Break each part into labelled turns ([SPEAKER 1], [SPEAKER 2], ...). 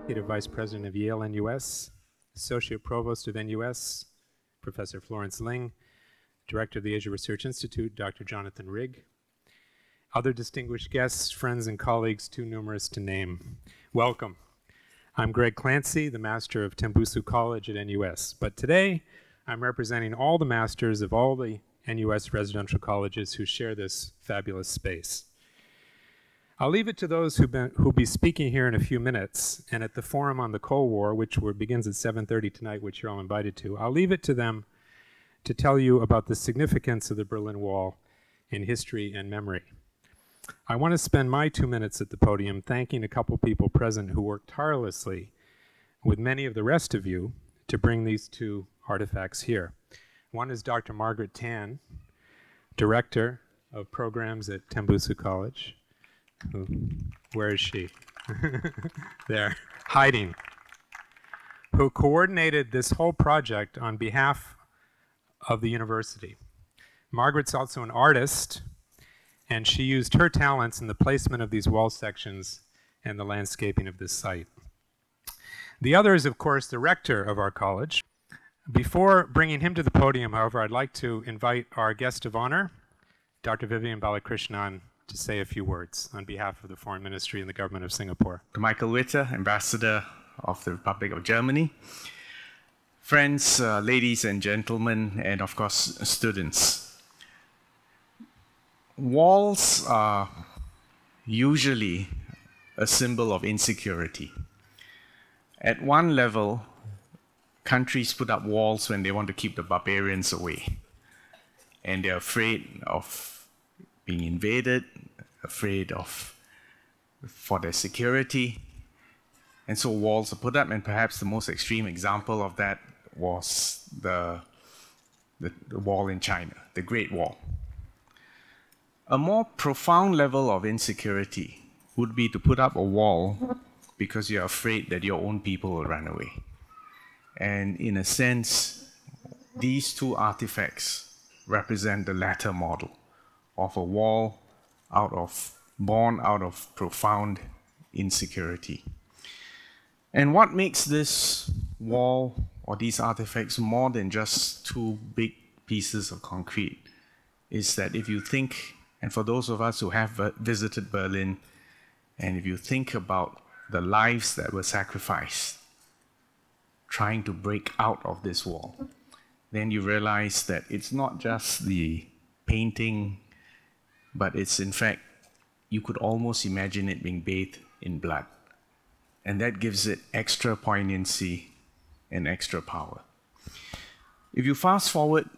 [SPEAKER 1] Executive Vice President of Yale NUS, Associate Provost of NUS, Professor Florence Ling, Director of the Asia Research Institute, Dr. Jonathan Rigg, other distinguished guests, friends, and colleagues too numerous to name. Welcome. I'm Greg Clancy, the Master of Tembusu College at NUS, but today I'm representing all the masters of all the NUS residential colleges who share this fabulous space. I'll leave it to those who'll be speaking here in a few minutes, and at the Forum on the Cold War, which begins at 7:30 tonight, which you're all invited to, I'll leave it to them to tell you about the significance of the Berlin Wall in history and memory. I want to spend my 2 minutes at the podium thanking a couple people present who worked tirelessly with many of the rest of you to bring these two artifacts here. One is Dr. Margaret Tan, Director of Programs at Tembusu College. Where is she? There, hiding. Who coordinated this whole project on behalf of the university. Margaret's also an artist, and she used her talents in the placement of these wall sections and the landscaping of this site. The other is, of course, the rector of our college. Before bringing him to the podium, however, I'd like to invite our guest of honor, Dr. Vivian Balakrishnan, to say a few words on behalf of the Foreign Ministry and the government of Singapore.
[SPEAKER 2] Michael Witter, Ambassador of the Republic of Germany. Friends, ladies and gentlemen, and of course, students. Walls are usually a symbol of insecurity. At one level, countries put up walls when they want to keep the barbarians away. And they're afraid of being invaded, afraid for their security. And so walls are put up, and perhaps the most extreme example of that was the wall in China, the Great Wall. A more profound level of insecurity would be to put up a wall because you're afraid that your own people will run away. And in a sense, these two artifacts represent the latter model of a wall born out of profound insecurity. And what makes this wall or these artifacts more than just two big pieces of concrete is that if you think, and for those of us who have visited Berlin, and if you think about the lives that were sacrificed trying to break out of this wall, then you realize that it's not just the painting, but it's, in fact, you could almost imagine it being bathed in blood. And that gives it extra poignancy and extra power. If you fast forward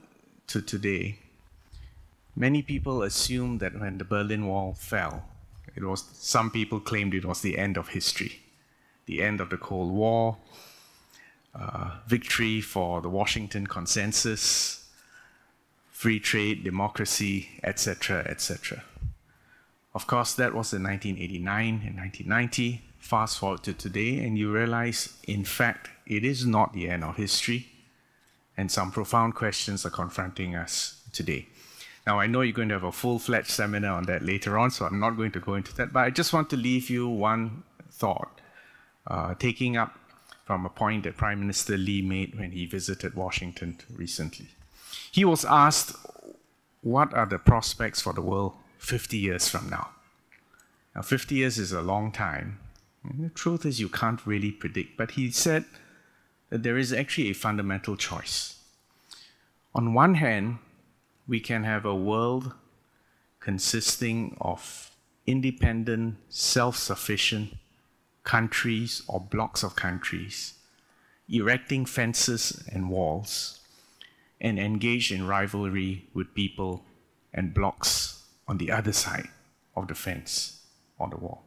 [SPEAKER 2] to today, many people assume that when the Berlin Wall fell, some people claimed it was the end of history, the end of the Cold War, victory for the Washington Consensus, free trade, democracy, etc., etc. Of course, that was in 1989 and 1990. Fast forward to today, and you realize, in fact, it is not the end of history, and some profound questions are confronting us today. Now, I know you're going to have a full-fledged seminar on that later on, so I'm not going to go into that, but I just want to leave you one thought, taking up from a point that Prime Minister Lee made when he visited Washington recently. He was asked, what are the prospects for the world 50 years from now? Now, 50 years is a long time. And the truth is you can't really predict, but he said that there is actually a fundamental choice. On one hand, we can have a world consisting of independent, self-sufficient countries or blocks of countries, erecting fences and walls, and engage in rivalry with people and blocks on the other side of the fence or the wall.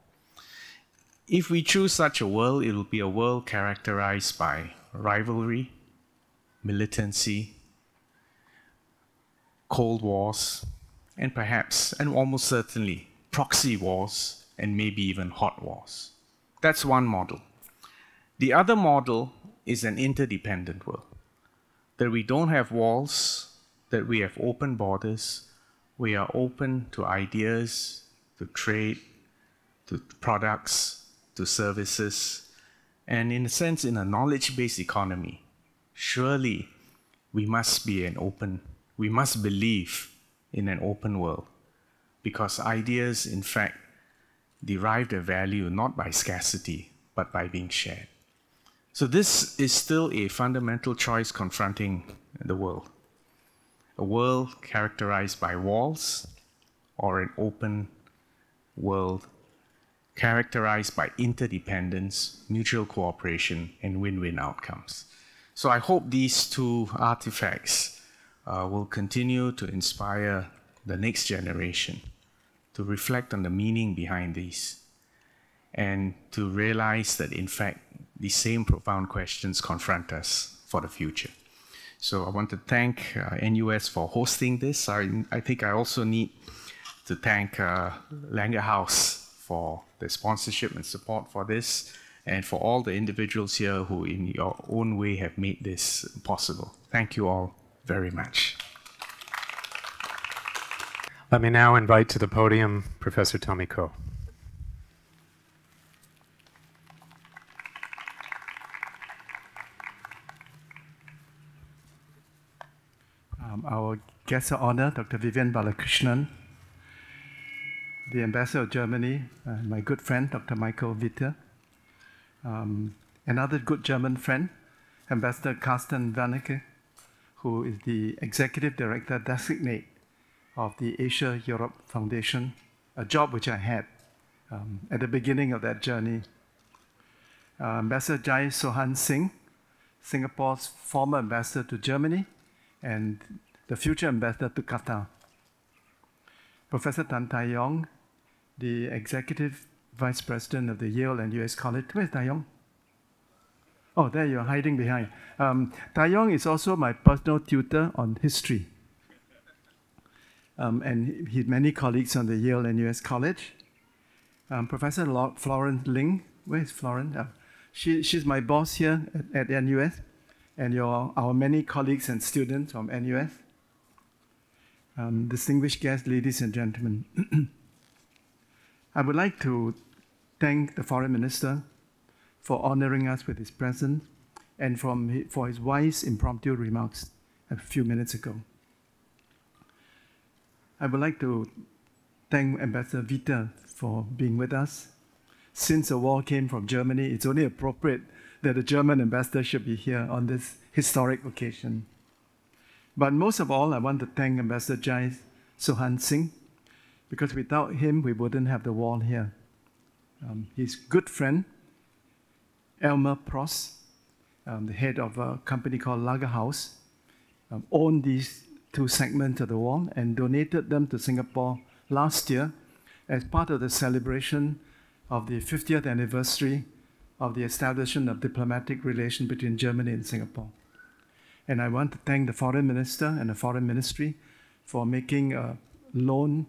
[SPEAKER 2] If we choose such a world, it will be a world characterized by rivalry, militancy, cold wars, and perhaps, and almost certainly, proxy wars, and maybe even hot wars. That's one model. The other model is an interdependent world, that we don't have walls, that we have open borders, we are open to ideas, to trade, to products, to services, And in a sense, in a knowledge-based economy, surely we must believe in an open world, because ideas, in fact, derive their value not by scarcity, but by being shared. So this is still a fundamental choice confronting the world. A world characterized by walls, or an open world characterized by interdependence, mutual cooperation, and win-win outcomes. So I hope these two artifacts will continue to inspire the next generation to reflect on the meaning behind these and to realize that, in fact, the same profound questions confront us for the future. So I want to thank NUS for hosting this. I think I also need to thank Langer House for the sponsorship and support for this, and for all the individuals here who in your own way have made this possible. Thank you all very much.
[SPEAKER 1] Let me now invite to the podium Professor Tommy Koh.
[SPEAKER 3] Our guest of honor, Dr. Vivian Balakrishnan, the Ambassador of Germany, my good friend, Dr. Michael Witte, another good German friend, Ambassador Carsten Wernicke, who is the Executive Director Designate of the Asia-Europe Foundation, a job which I had at the beginning of that journey. Ambassador Jai Sohan Singh, Singapore's former ambassador to Germany and the future ambassador to Qatar. Professor Tan Tai Yong, the Executive Vice President of the Yale and US College. Where's Tai Yong? Oh, there you're hiding behind. Tai Yong is also my personal tutor on history. And he had many colleagues on the Yale and US College. Professor Florence Ling, where's Florence? She's my boss here at NUS, and our many colleagues and students from NUS. Distinguished guests, ladies and gentlemen. I would like to thank the Foreign Minister for honoring us with his presence and for his wise impromptu remarks a few minutes ago. I would like to thank Ambassador Witte for being with us. Since the war came from Germany, it's only appropriate that the German ambassador should be here on this historic occasion. But most of all, I want to thank Ambassador Jai Sohan Singh, because without him, we wouldn't have the wall here. His good friend, Elmer Pross, the head of a company called Lager House, owned these two segments of the wall and donated them to Singapore last year as part of the celebration of the 50th anniversary of the establishment of diplomatic relations between Germany and Singapore. And I want to thank the Foreign Minister and the Foreign Ministry for making a loan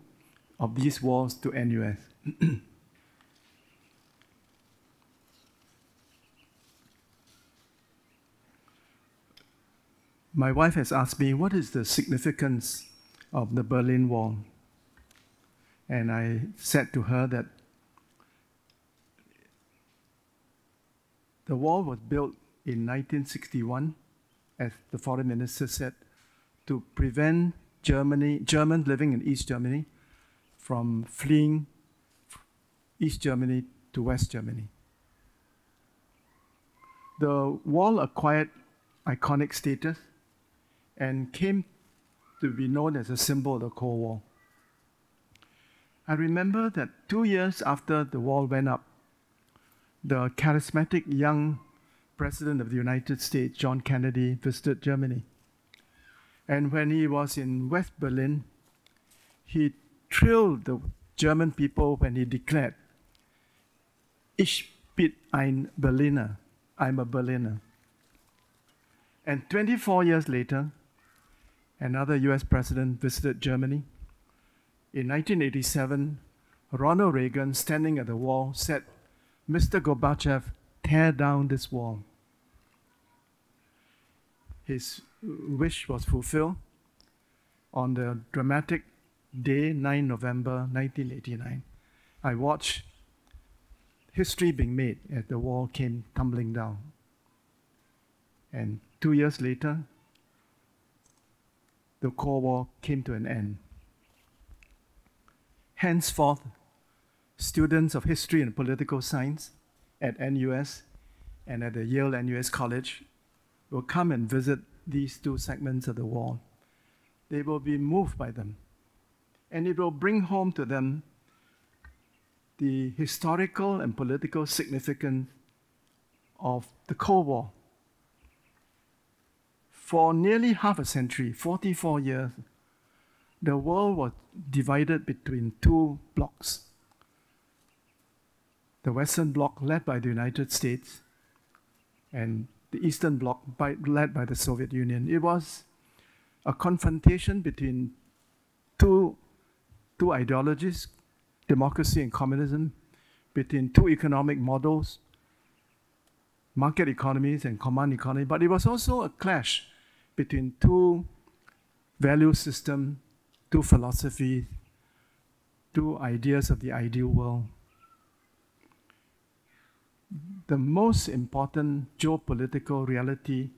[SPEAKER 3] of these walls to NUS. My wife has asked me, what is the significance of the Berlin Wall? And I said to her that the wall was built in 1961, as the Foreign Minister said, to prevent Germans living in East Germany from fleeing East Germany to West Germany. The wall acquired iconic status and came to be known as a symbol of the Cold War. I remember that 2 years after the wall went up, the charismatic young President of the United States, John Kennedy, visited Germany. And when he was in West Berlin, he thrilled the German people when he declared, "Ich bin ein Berliner," I'm a Berliner. And 24 years later, another US president visited Germany. In 1987, Ronald Reagan, standing at the wall, said, "Mr. Gorbachev, tear down this wall." His wish was fulfilled on the dramatic day, 9 November 1989. I watched history being made as the wall came tumbling down. And 2 years later, the Cold War came to an end. Henceforth, students of history and political science at NUS and at the Yale NUS College will come and visit these two segments of the wall. They will be moved by them, and it will bring home to them the historical and political significance of the Cold War. For nearly half a century, 44 years, the world was divided between two blocs. The Western Bloc, led by the United States, and the Eastern Bloc, led by the Soviet Union. It was a confrontation between two ideologies, democracy and communism, between two economic models, market economies and command economy, but it was also a clash between two value systems, two philosophies, two ideas of the ideal world. The most important geopolitical reality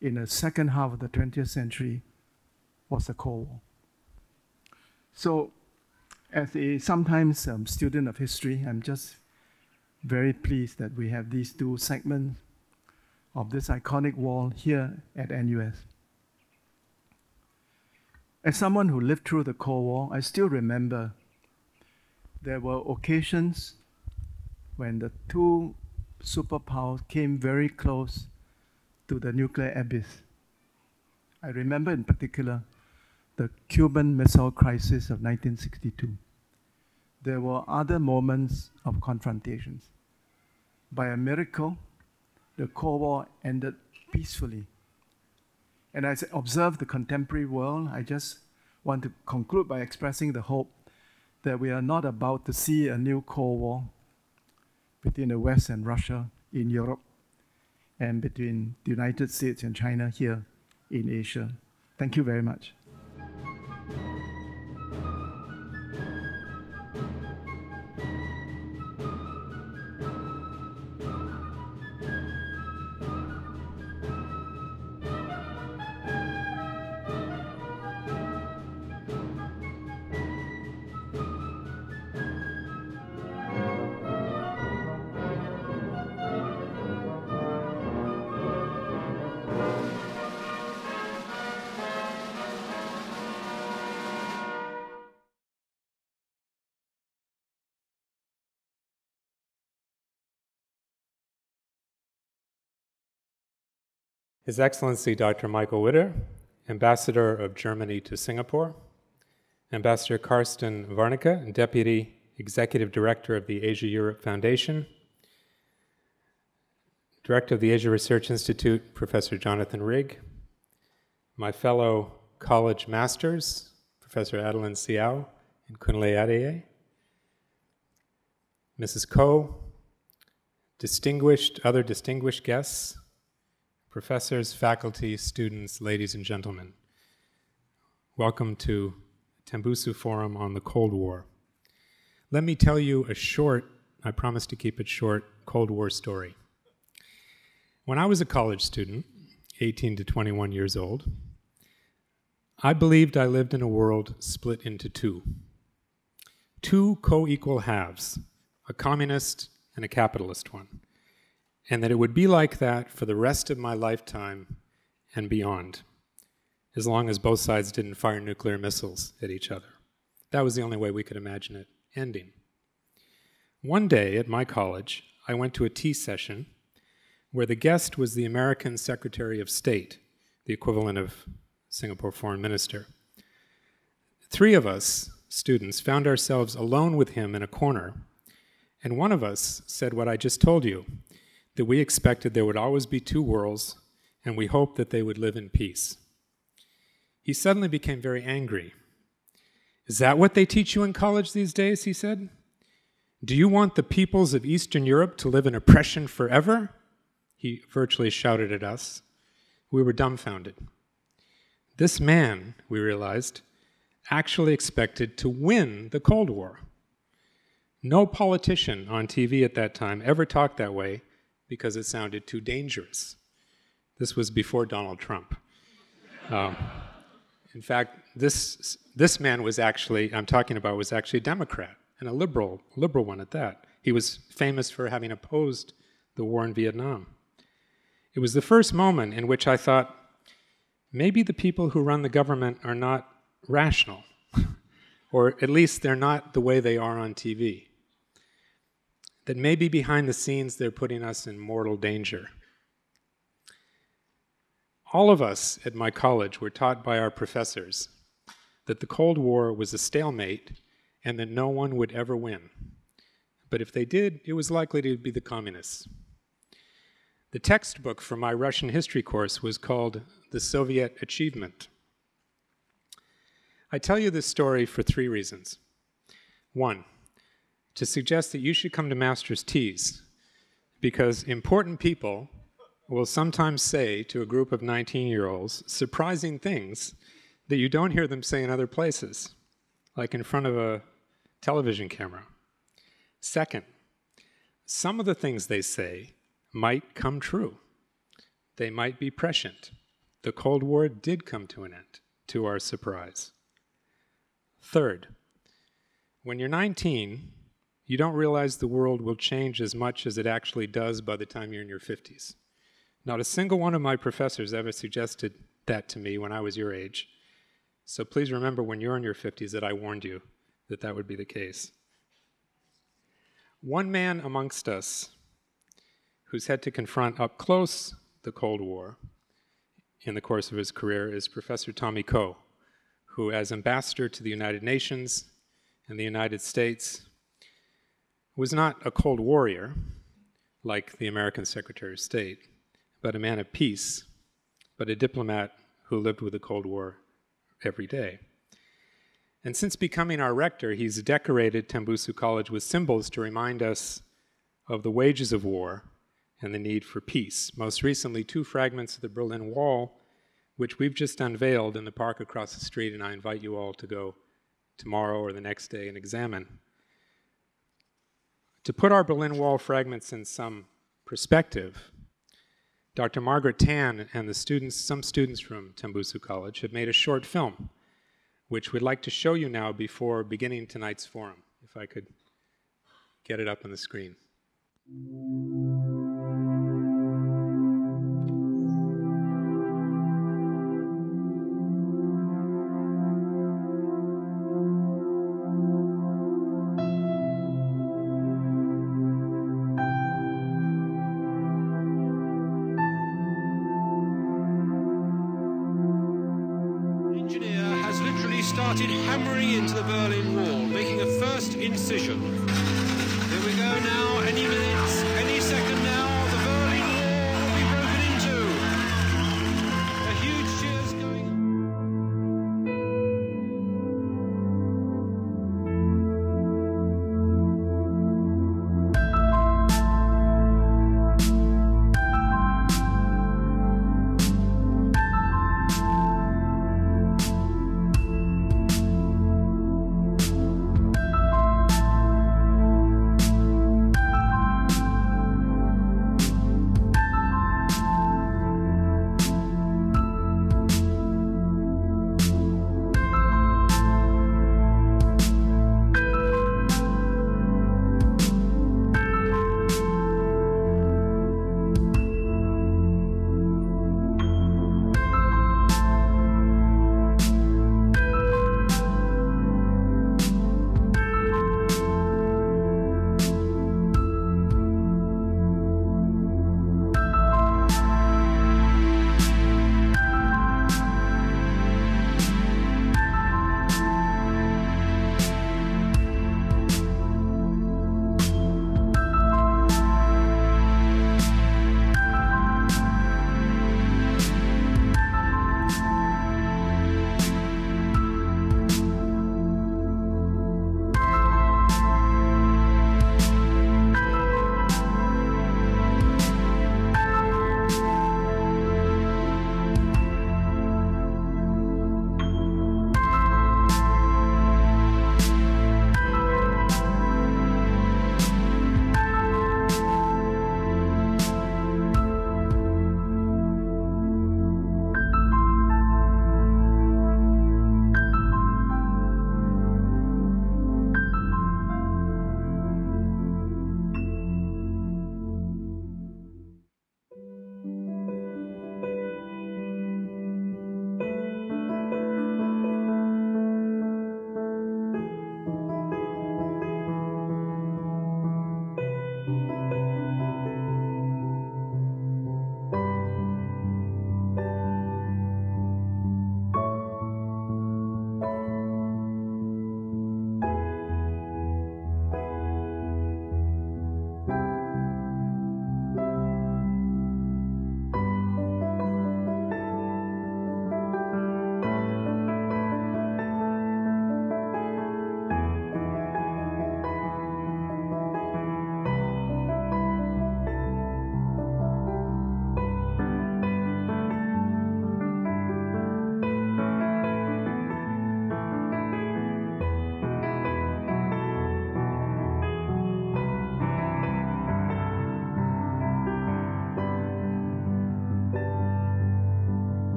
[SPEAKER 3] in the second half of the 20th century was the Cold War. So, as a sometimes student of history, I'm just very pleased that we have these two segments of this iconic wall here at NUS. As someone who lived through the Cold War, I still remember there were occasions when the two superpowers came very close to the nuclear abyss. I remember in particular the Cuban Missile Crisis of 1962. There were other moments of confrontations. By a miracle, the Cold War ended peacefully. And as I observe the contemporary world, I just want to conclude by expressing the hope that we are not about to see a new Cold War between the West and Russia in Europe, and between the United States and China here in Asia. Thank you very much.
[SPEAKER 1] His Excellency Dr. Michael Witter, Ambassador of Germany to Singapore, Ambassador Karsten Warnecke, Deputy Executive Director of the Asia-Europe Foundation, Director of the Asia Research Institute, Professor Jonathan Rigg, my fellow college masters, Professor Adeline Siao and Kunle Adeye, Mrs. Ko, other distinguished guests, professors, faculty, students, ladies and gentlemen. Welcome to Tembusu Forum on the Cold War. Let me tell you a short, I promise to keep it short, Cold War story. When I was a college student, 18 to 21 years old, I believed I lived in a world split into two co-equal halves, a communist and a capitalist one, and that it would be like that for the rest of my lifetime and beyond, as long as both sides didn't fire nuclear missiles at each other. That was the only way we could imagine it ending. One day at my college, I went to a tea session where the guest was the American Secretary of State, the equivalent of Singapore Foreign Minister. Three of us, students, found ourselves alone with him in a corner, and one of us said what I just told you, that we expected there would always be two worlds, and we hoped that they would live in peace. He suddenly became very angry. "Is that what they teach you in college these days?" he said. "Do you want the peoples of Eastern Europe to live in oppression forever?" He virtually shouted at us. We were dumbfounded. This man, we realized, actually expected to win the Cold War. No politician on TV at that time ever talked that way because it sounded too dangerous. This was before Donald Trump. In fact, this man was actually, I'm talking about, was actually a Democrat, and a liberal one at that. He was famous for having opposed the war in Vietnam. It was the first moment in which I thought, maybe the people who run the government are not rational, or at least they're not the way they are on TV. That maybe behind the scenes they're putting us in mortal danger. All of us at my college were taught by our professors that the Cold War was a stalemate and that no one would ever win. But if they did, it was likely to be the communists. The textbook for my Russian history course was called The Soviet Achievement. I tell you this story for 3 reasons. 1, to suggest that you should come to Master's Teas, because important people will sometimes say to a group of 19-year-olds surprising things that you don't hear them say in other places, like in front of a television camera. 2, some of the things they say might come true. They might be prescient. The Cold War did come to an end, to our surprise. 3, when you're 19, you don't realize the world will change as much as it actually does by the time you're in your 50s. Not a single one of my professors ever suggested that to me when I was your age. So please remember when you're in your 50s that I warned you that that would be the case. One man amongst us who's had to confront up close the Cold War in the course of his career is Professor Tommy Coe, who as ambassador to the United Nations and the United States was not a Cold Warrior like the American Secretary of State, but a man of peace, but a diplomat who lived with the Cold War every day. And since becoming our rector, he's decorated Tembusu College with symbols to remind us of the wages of war and the need for peace. Most recently, 2 fragments of the Berlin Wall, which we've just unveiled in the park across the street, and I invite you all to go tomorrow or the next day and examine. To put our Berlin Wall fragments in some perspective, Dr. Margaret Tan and some students from Tembusu College have made a short film, which we'd like to show you now before beginning tonight's forum. If I could get it up on the screen.
[SPEAKER 4] Started hammering into the Berlin Wall, making a first incision. Here we go now, any minute, any second now, the Berlin Wall will be broken into. A huge cheers going on.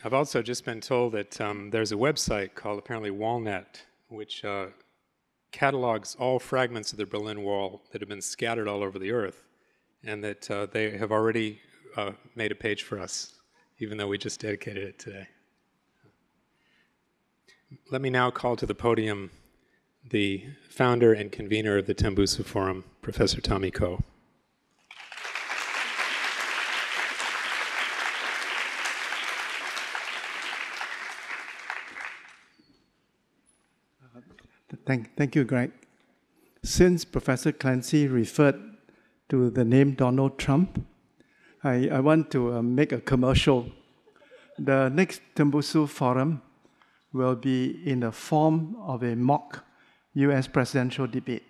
[SPEAKER 1] I've also just been told that there's a website called apparently Walnet, which catalogs all fragments of the Berlin Wall that have been scattered all over the earth, and that they have already made a page for us, even though we just dedicated it today. Let me now call to the podium the founder and convener of the Tembusu Forum, Professor Tommy Ko.
[SPEAKER 3] Thank you, Greg. Since Professor Clancy referred to the name Donald Trump, I want to make a commercial. The next Tembusu Forum will be in the form of a mock US presidential debate.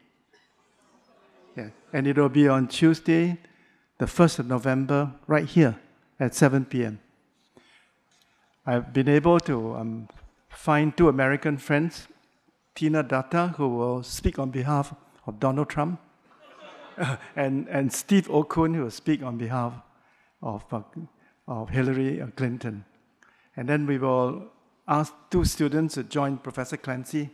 [SPEAKER 3] Yeah. And it will be on Tuesday, the 1st of November, right here at 7 p.m. I've been able to find two American friends, Tina Dutta, who will speak on behalf of Donald Trump, and Steve Okun, who will speak on behalf of Hillary Clinton. And then we will ask two students to join Professor Clancy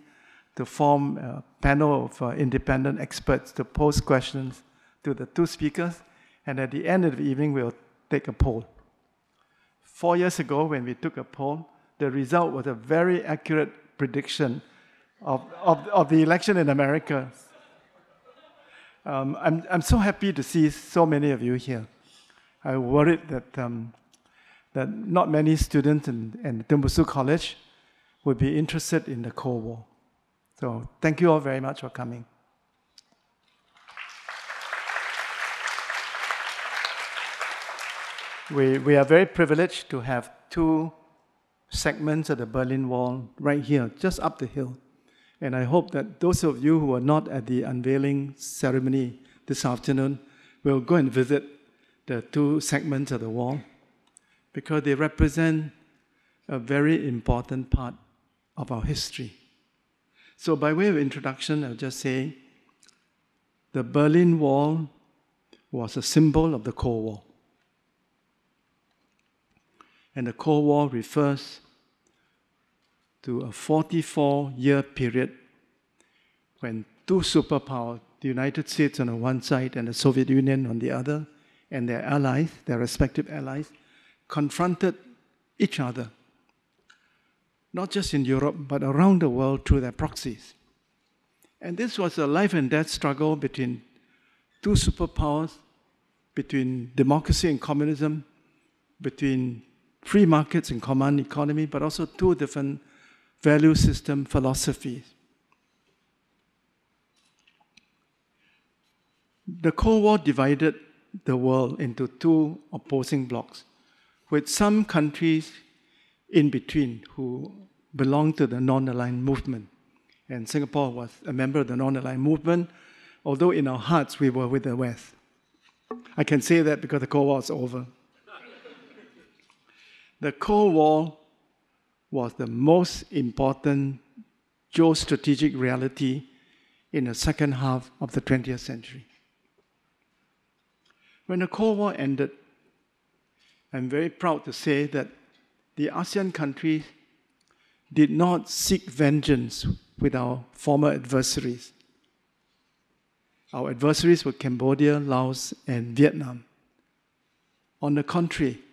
[SPEAKER 3] to form a panel of independent experts to pose questions to the two speakers. And at the end of the evening, we'll take a poll. 4 years ago, when we took a poll, the result was a very accurate prediction of the election in America. I'm so happy to see so many of you here. I worried that not many students in Tembusu College would be interested in the Cold War. So thank you all very much for coming. We are very privileged to have two segments of the Berlin Wall right here, just up the hill. And I hope that those of you who are not at the unveiling ceremony this afternoon will go and visit the two segments of the wall, because they represent a very important part of our history. So by way of introduction, I'll just say the Berlin Wall was a symbol of the Cold War. And the Cold War refers to a 44-year period when two superpowers, the United States on the one side and the Soviet Union on the other, and their allies, their respective allies, confronted each other, not just in Europe, but around the world through their proxies. And this was a life and death struggle between two superpowers, between democracy and communism, between free markets and command economy, but also two different value system philosophies. The Cold War divided the world into two opposing blocs, with some countries in between who belonged to the non-aligned movement. And Singapore was a member of the non-aligned movement, although in our hearts we were with the West. I can say that because the Cold War is over. The Cold War was the most important geostrategic reality in the second half of the 20th century. When the Cold War ended, I'm very proud to say that the ASEAN countries did not seek vengeance with our former adversaries. Our adversaries were Cambodia, Laos, and Vietnam. On the contrary,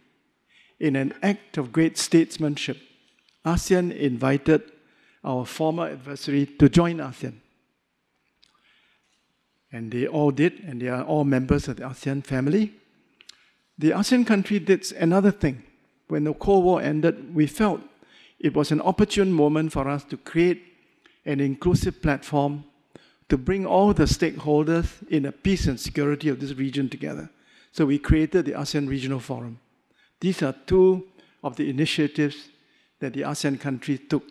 [SPEAKER 3] in an act of great statesmanship, ASEAN invited our former adversary to join ASEAN. And they all did, and they are all members of the ASEAN family. The ASEAN country did another thing. When the Cold War ended, we felt it was an opportune moment for us to create an inclusive platform to bring all the stakeholders in the peace and security of this region together. So we created the ASEAN Regional Forum. These are two of the initiatives that the ASEAN countries took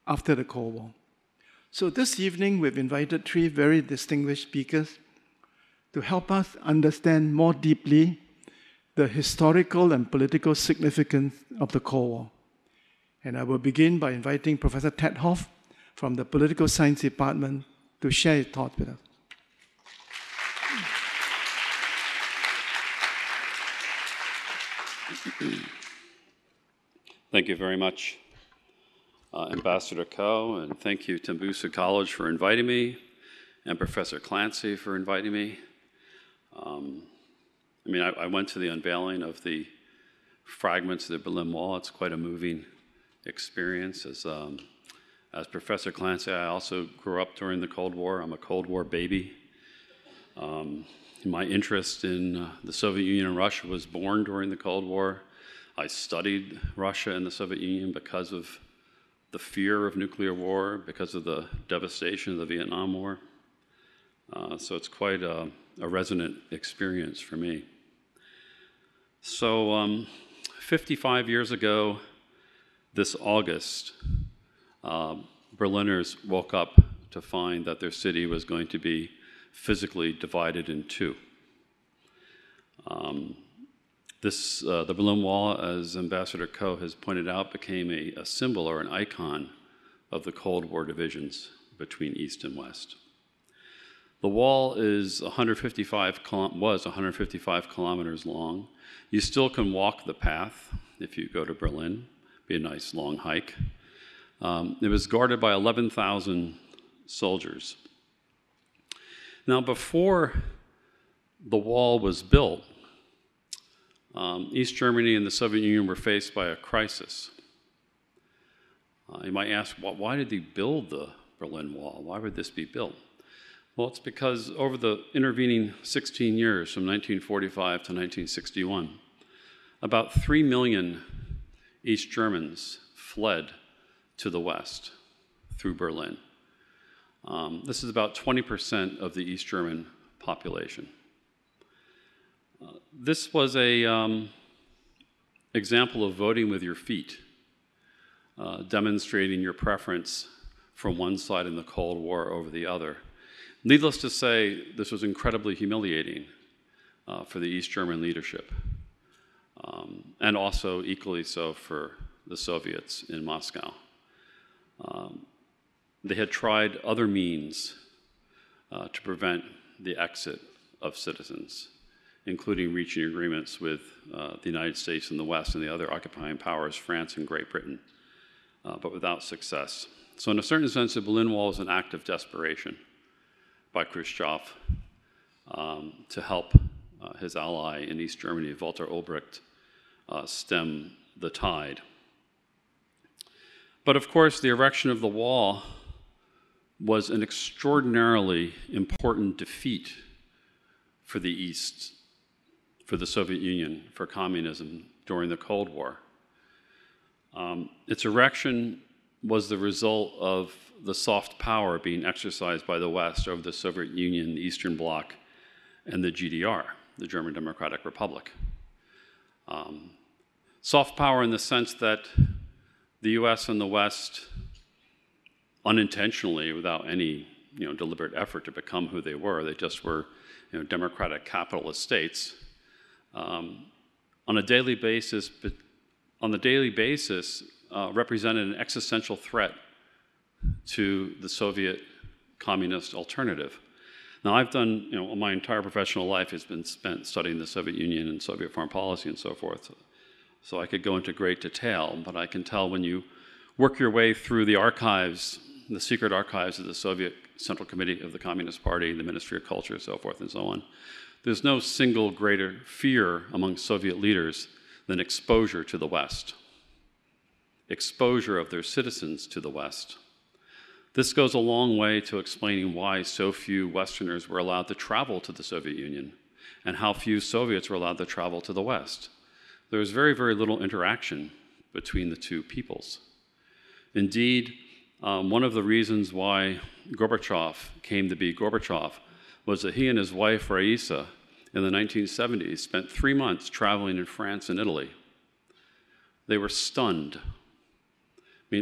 [SPEAKER 3] after the Cold War. So this evening, we've invited three very distinguished speakers to help us understand more deeply the historical and political significance of the Cold War. And I will begin by inviting Professor Ted Hoff from the Political Science Department to share his thoughts with us.
[SPEAKER 5] Thank you very much, Ambassador Coe, and thank you, Tembusu College, for inviting me, and Professor Clancy for inviting me. I went to the unveiling of the fragments of the Berlin Wall. It's quite a moving experience. As Professor Clancy, I also grew up during the Cold War. I'm a Cold War baby. My interest in the Soviet Union and Russia was born during the Cold War. I studied Russia and the Soviet Union because of the fear of nuclear war, because of the devastation of the Vietnam War. So it's quite a resonant experience for me. So 55 years ago this August, Berliners woke up to find that their city was going to be physically divided in two. The Berlin Wall, as Ambassador Coe has pointed out, became a symbol or an icon of the Cold War divisions between East and West. The wall was 155 kilometers long. You still can walk the path if you go to Berlin. Be a nice long hike. It was guarded by 11,000 soldiers. Now, before the wall was built, East Germany and the Soviet Union were faced by a crisis. You might ask, why did they build the Berlin Wall? Why would this be built? Well, it's because over the intervening 16 years, from 1945 to 1961, about 3 million East Germans fled to the West through Berlin. This is about 20% of the East German population. This was an example of voting with your feet, demonstrating your preference for one side in the Cold War over the other. Needless to say, this was incredibly humiliating for the East German leadership, and also equally so for the Soviets in Moscow. They had tried other means to prevent the exit of citizens, including reaching agreements with the United States and the West and the other occupying powers, France and Great Britain, but without success. So in a certain sense, the Berlin Wall was an act of desperation by Khrushchev to help his ally in East Germany, Walter Ulbricht, stem the tide. But of course, the erection of the wall was an extraordinarily important defeat for the East, for the Soviet Union, for communism during the Cold War. Its erection was the result of the soft power being exercised by the West over the Soviet Union, the Eastern Bloc, and the GDR, the German Democratic Republic. Soft power in the sense that the US and the West, unintentionally, without any deliberate effort to become who they were, they just were democratic capitalist states, on the daily basis represented an existential threat to the Soviet communist alternative. Now, I've done, my entire professional life has been spent studying the Soviet Union and Soviet foreign policy and so forth. So I could go into great detail, but I can tell when you work your way through the archives, the secret archives of the Soviet Central Committee of the Communist Party, the Ministry of Culture, so forth and so on, there's no single greater fear among Soviet leaders than exposure to the West, exposure of their citizens to the West. This goes a long way to explaining why so few Westerners were allowed to travel to the Soviet Union and how few Soviets were allowed to travel to the West. There was very, very little interaction between the two peoples. Indeed, one of the reasons why Gorbachev came to be Gorbachev was that he and his wife, Raisa, in the 1970s, spent 3 months traveling in France and Italy. They were stunned.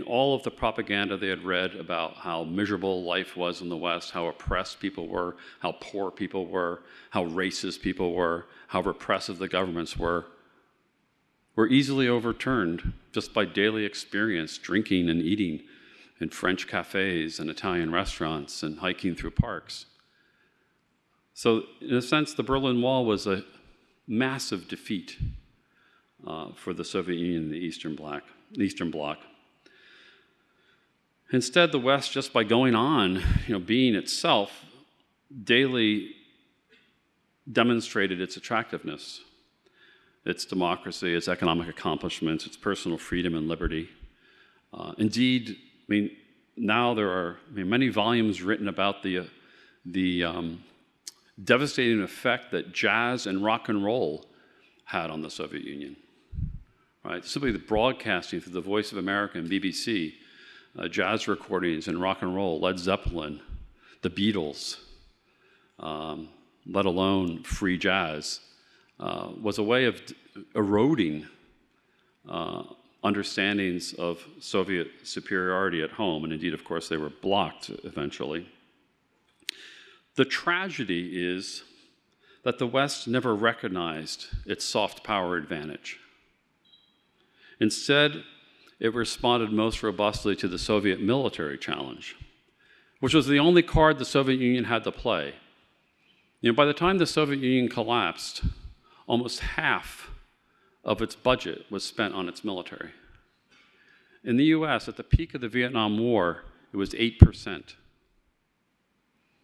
[SPEAKER 5] All of the propaganda they had read about how miserable life was in the West, how oppressed people were, how poor people were, how racist people were, how repressive the governments were easily overturned just by daily experience, drinking and eating in French cafes and Italian restaurants and hiking through parks. So in a sense, the Berlin Wall was a massive defeat for the Soviet Union and the Eastern Bloc. Instead, the West, just by going on, being itself, daily demonstrated its attractiveness, its democracy, its economic accomplishments, its personal freedom and liberty. Indeed, now there are many volumes written about the devastating effect that jazz and rock and roll had on the Soviet Union. Right? Simply the broadcasting through the Voice of America and BBC, jazz recordings and rock and roll, Led Zeppelin, the Beatles, let alone free jazz, was a way of eroding understandings of Soviet superiority at home, and indeed, of course, they were blocked eventually. The tragedy is that the West never recognized its soft power advantage. Instead, it responded most robustly to the Soviet military challenge, which was the only card the Soviet Union had to play. By the time the Soviet Union collapsed, almost half of its budget was spent on its military. In the US, at the peak of the Vietnam War, it was 8%.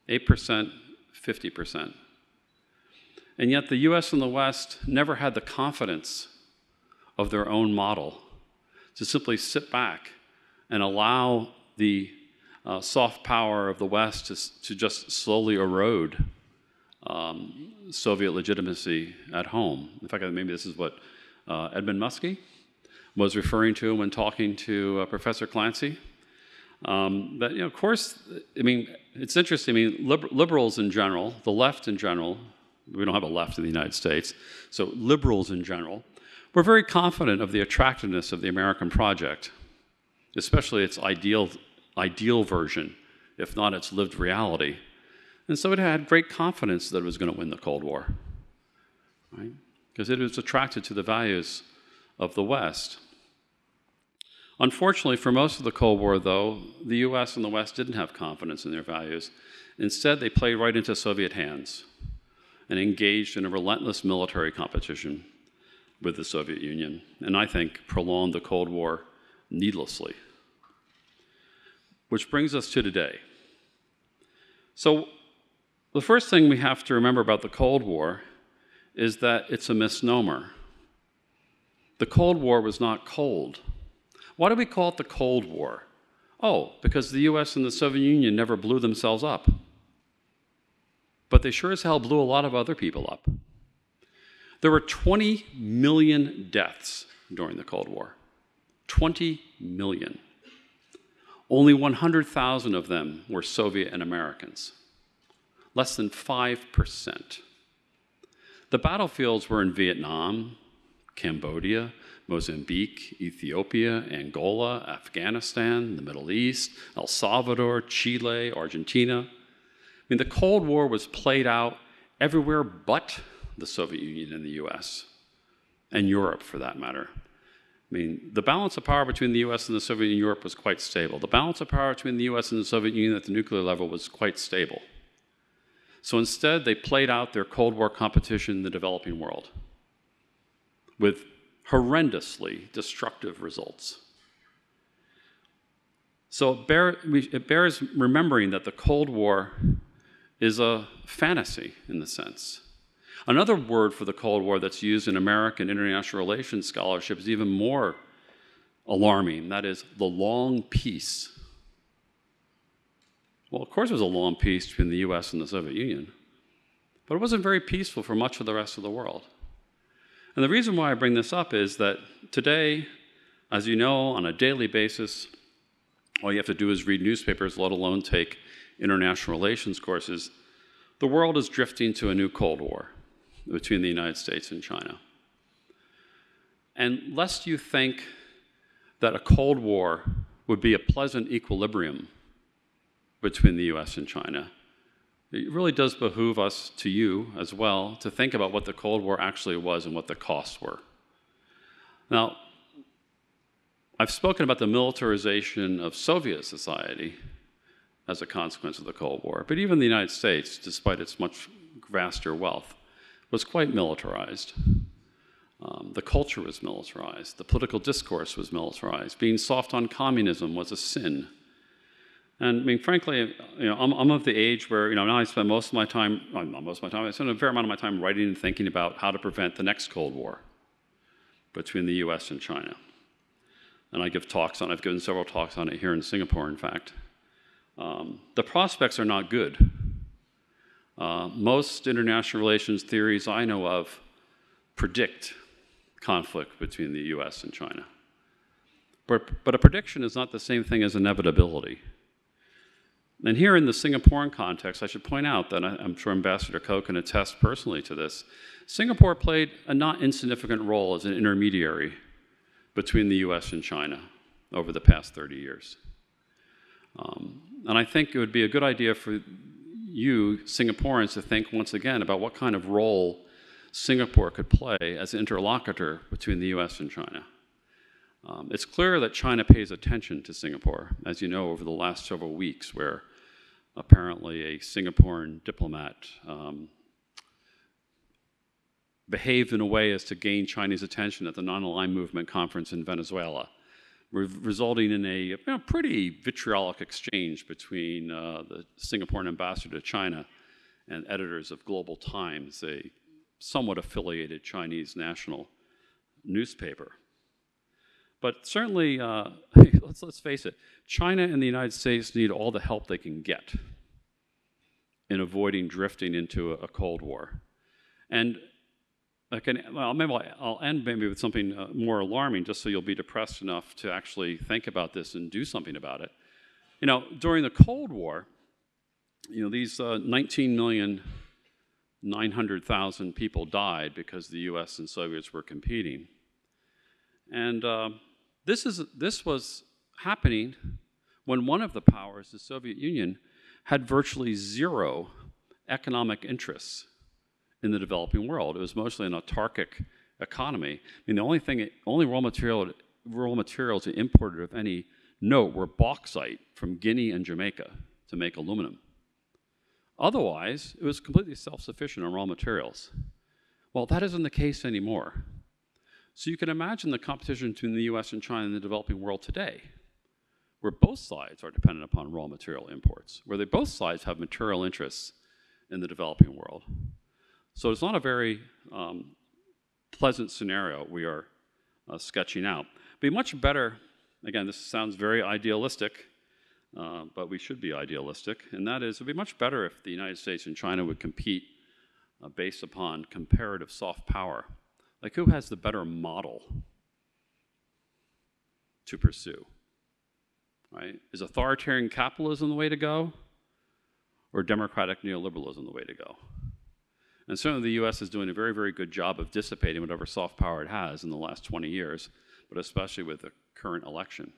[SPEAKER 5] 8%, 50%. And yet the US and the West never had the confidence of their own model to simply sit back and allow the soft power of the West to just slowly erode Soviet legitimacy at home. In fact, maybe this is what Edmund Muskie was referring to when talking to Professor Clancy. But of course, it's interesting. Liberals in general, the left in general, we don't have a left in the United States, so liberals in general, were very confident of the attractiveness of the American project, especially its ideal version, if not its lived reality. And so it had great confidence that it was going to win the Cold War, right? Because it was attracted to the values of the West. Unfortunately, for most of the Cold War, though, the US and the West didn't have confidence in their values. Instead, they played right into Soviet hands and engaged in a relentless military competition with the Soviet Union, and I think prolonged the Cold War needlessly. Which brings us to today. So the first thing we have to remember about the Cold War is that it's a misnomer. The Cold War was not cold. Why do we call it the Cold War? Oh, because the US and the Soviet Union never blew themselves up. But they sure as hell blew a lot of other people up. There were 20 million deaths during the Cold War. 20 million. Only 100,000 of them were Soviet and Americans. Less than 5%. The battlefields were in Vietnam, Cambodia, Mozambique, Ethiopia, Angola, Afghanistan, the Middle East, El Salvador, Chile, Argentina. The Cold War was played out everywhere but the Soviet Union and the US, and Europe for that matter. The balance of power between the US and the Soviet Union and Europe was quite stable. The balance of power between the US and the Soviet Union at the nuclear level was quite stable. So instead, they played out their Cold War competition in the developing world with horrendously destructive results. So it bears remembering that the Cold War is a fantasy in the sense. Another word for the Cold War that's used in American international relations scholarship is even more alarming. That is the long peace. Well, of course, it was a long peace between the US and the Soviet Union, but it wasn't very peaceful for much of the rest of the world. And the reason why I bring this up is that today, as you know, on a daily basis, all you have to do is read newspapers, let alone take international relations courses. The world is drifting to a new Cold War between the United States and China. And lest you think that a Cold War would be a pleasant equilibrium between the US and China, it really does behoove us, to you as well, to think about what the Cold War actually was and what the costs were. Now, I've spoken about the militarization of Soviet society as a consequence of the Cold War, but even the United States, despite its much vaster wealth, was quite militarized. The culture was militarized. The political discourse was militarized. Being soft on communism was a sin. And I mean, frankly, I'm of the age where, now I spend most of my time, not most of my time, I spend a fair amount of my time writing and thinking about how to prevent the next Cold War between the US and China. And I give talks on it. I've given several talks on it here in Singapore, in fact. The prospects are not good. Most international relations theories I know of predict conflict between the US and China. But a prediction is not the same thing as inevitability. And here in the Singaporean context, I should point out that I'm sure Ambassador Koh can attest personally to this. Singapore played a not insignificant role as an intermediary between the US and China over the past 30 years. And I think it would be a good idea for you, Singaporeans, to think once again about what kind of role Singapore could play as an interlocutor between the US and China. It's clear that China pays attention to Singapore, as you know, over the last several weeks, where apparently a Singaporean diplomat behaved in a way as to gain Chinese attention at the Non-Aligned Movement conference in Venezuela, resulting in a pretty vitriolic exchange between the Singaporean ambassador to China and editors of Global Times, a somewhat affiliated Chinese national newspaper. But certainly, let's face it, China and the United States need all the help they can get in avoiding drifting into a Cold War. And maybe I'll end maybe with something more alarming, just so you'll be depressed enough to actually think about this and do something about it. During the Cold War, these 19,900,000 people died because the US and Soviets were competing. And this was happening when one of the powers, the Soviet Union, had virtually zero economic interests in the developing world. It was mostly an autarkic economy. I mean, the only raw materials it imported of any note were bauxite from Guinea and Jamaica to make aluminum. Otherwise, it was completely self-sufficient on raw materials. Well, that isn't the case anymore. So you can imagine the competition between the US and China in the developing world today, where both sides are dependent upon raw material imports, where both sides have material interests in the developing world. So it's not a very pleasant scenario we are sketching out. It'd be much better, again, this sounds very idealistic, but we should be idealistic, and that is, it would be much better if the United States and China would compete based upon comparative soft power. Like, who has the better model to pursue, right? Is authoritarian capitalism the way to go, or democratic neoliberalism the way to go? And certainly the US is doing a very, very good job of dissipating whatever soft power it has in the last 20 years, but especially with the current election.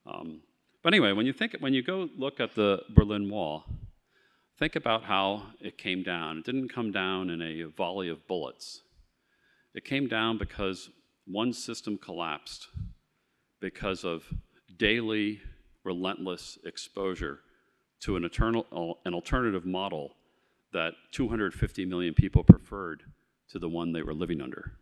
[SPEAKER 5] But anyway, when you go look at the Berlin Wall, think about how it came down. It didn't come down in a volley of bullets. It came down because one system collapsed because of daily, relentless exposure to an alternative model that 250 million people preferred to the one they were living under.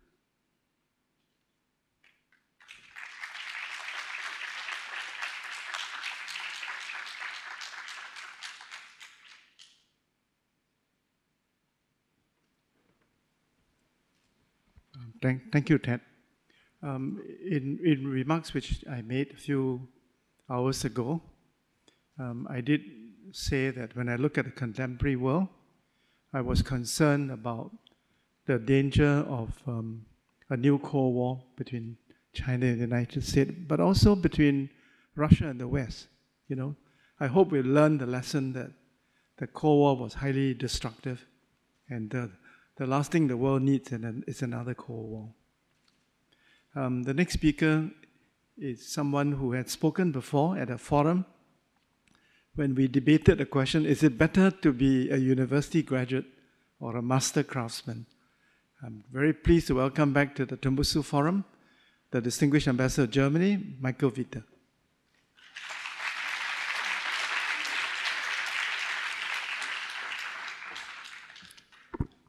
[SPEAKER 3] Thank you, Ted. In remarks which I made a few hours ago, I did say that when I look at the contemporary world, I was concerned about the danger of a new Cold War between China and the United States, but also between Russia and the West. I hope we learned the lesson that the Cold War was highly destructive, and the last thing the world needs is another Cold War. The next speaker is someone who had spoken before at a forum when we debated the question, is it better to be a university graduate or a master craftsman? I'm very pleased to welcome back to the Tembusu Forum the distinguished ambassador of Germany, Michael Witte.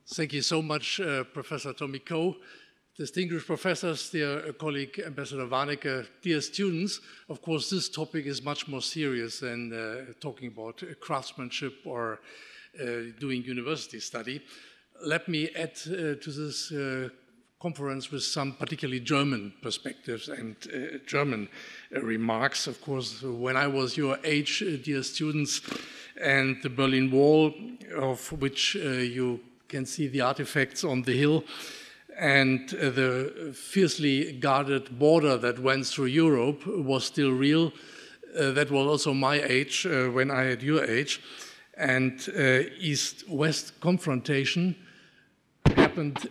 [SPEAKER 6] Thank you so much, Professor Tommy Koh. Distinguished professors, dear colleague Ambassador Warnecke, dear students, of course this topic is much more serious than talking about craftsmanship or doing university study. Let me add to this conference with some particularly German perspectives and German remarks. Of course, when I was your age, dear students, and the Berlin Wall, of which you can see the artifacts on the hill, and the fiercely guarded border that went through Europe was still real. That was also my age when I had your age. And East-West confrontation happened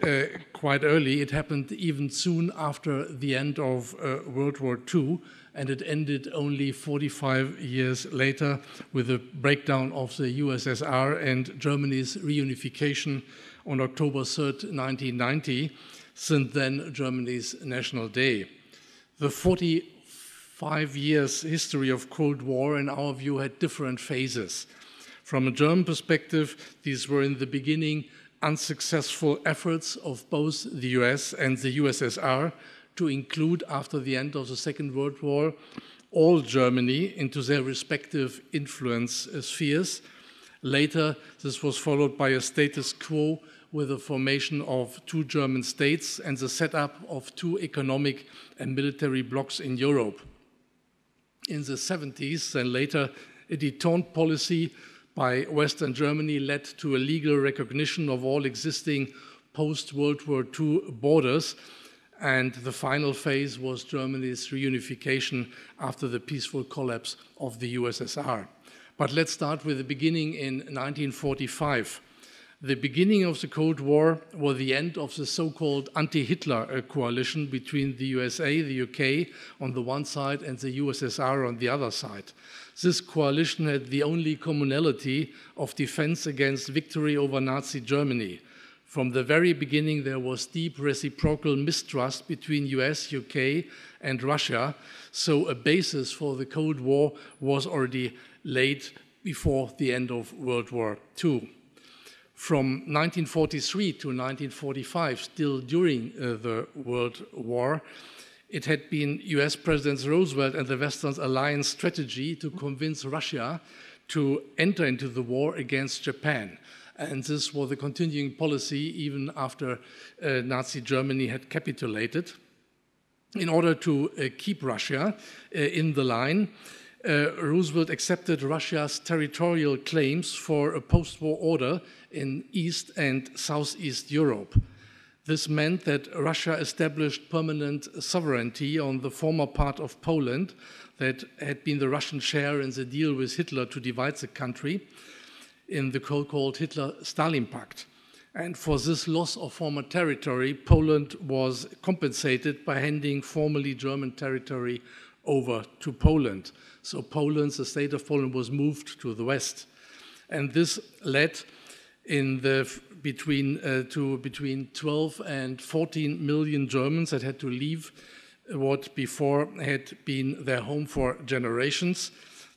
[SPEAKER 6] quite early. It happened even soon after the end of World War II, and it ended only 45 years later with the breakdown of the USSR and Germany's reunification on October 3rd, 1990, since then Germany's National Day. The 45 years history of Cold War, in our view, had different phases. From a German perspective, these were in the beginning unsuccessful efforts of both the US and the USSR to include, after the end of the Second World War, all Germany into their respective influence spheres. Later, this was followed by a status quo with the formation of two German states and the setup of two economic and military blocs in Europe. In the 70s and later, a détente policy by Western Germany led to a legal recognition of all existing post-World War II borders, and the final phase was Germany's reunification after the peaceful collapse of the USSR. But let's start with the beginning in 1945. The beginning of the Cold War was the end of the so-called anti-Hitler coalition between the USA, the UK on the one side and the USSR on the other side. This coalition had the only commonality of defense against victory over Nazi Germany. From the very beginning, there was deep reciprocal mistrust between US, UK, and Russia, so a basis for the Cold War was already laid before the end of World War II. From 1943 to 1945, still during the World War, it had been US President Roosevelt and the Western alliance strategy to convince Russia to enter into the war against Japan. And this was a continuing policy even after Nazi Germany had capitulated. In order to keep Russia in the line, Roosevelt accepted Russia's territorial claims for a post-war order in East and Southeast Europe. This meant that Russia established permanent sovereignty on the former part of Poland that had been the Russian share in the deal with Hitler to divide the country in the so-called Hitler-Stalin Pact. And for this loss of former territory, Poland was compensated by handing formerly German territory over to Poland. So Poland, the state of Poland, was moved to the west. And this led in the between 12 and 14 million Germans that had to leave what before had been their home for generations.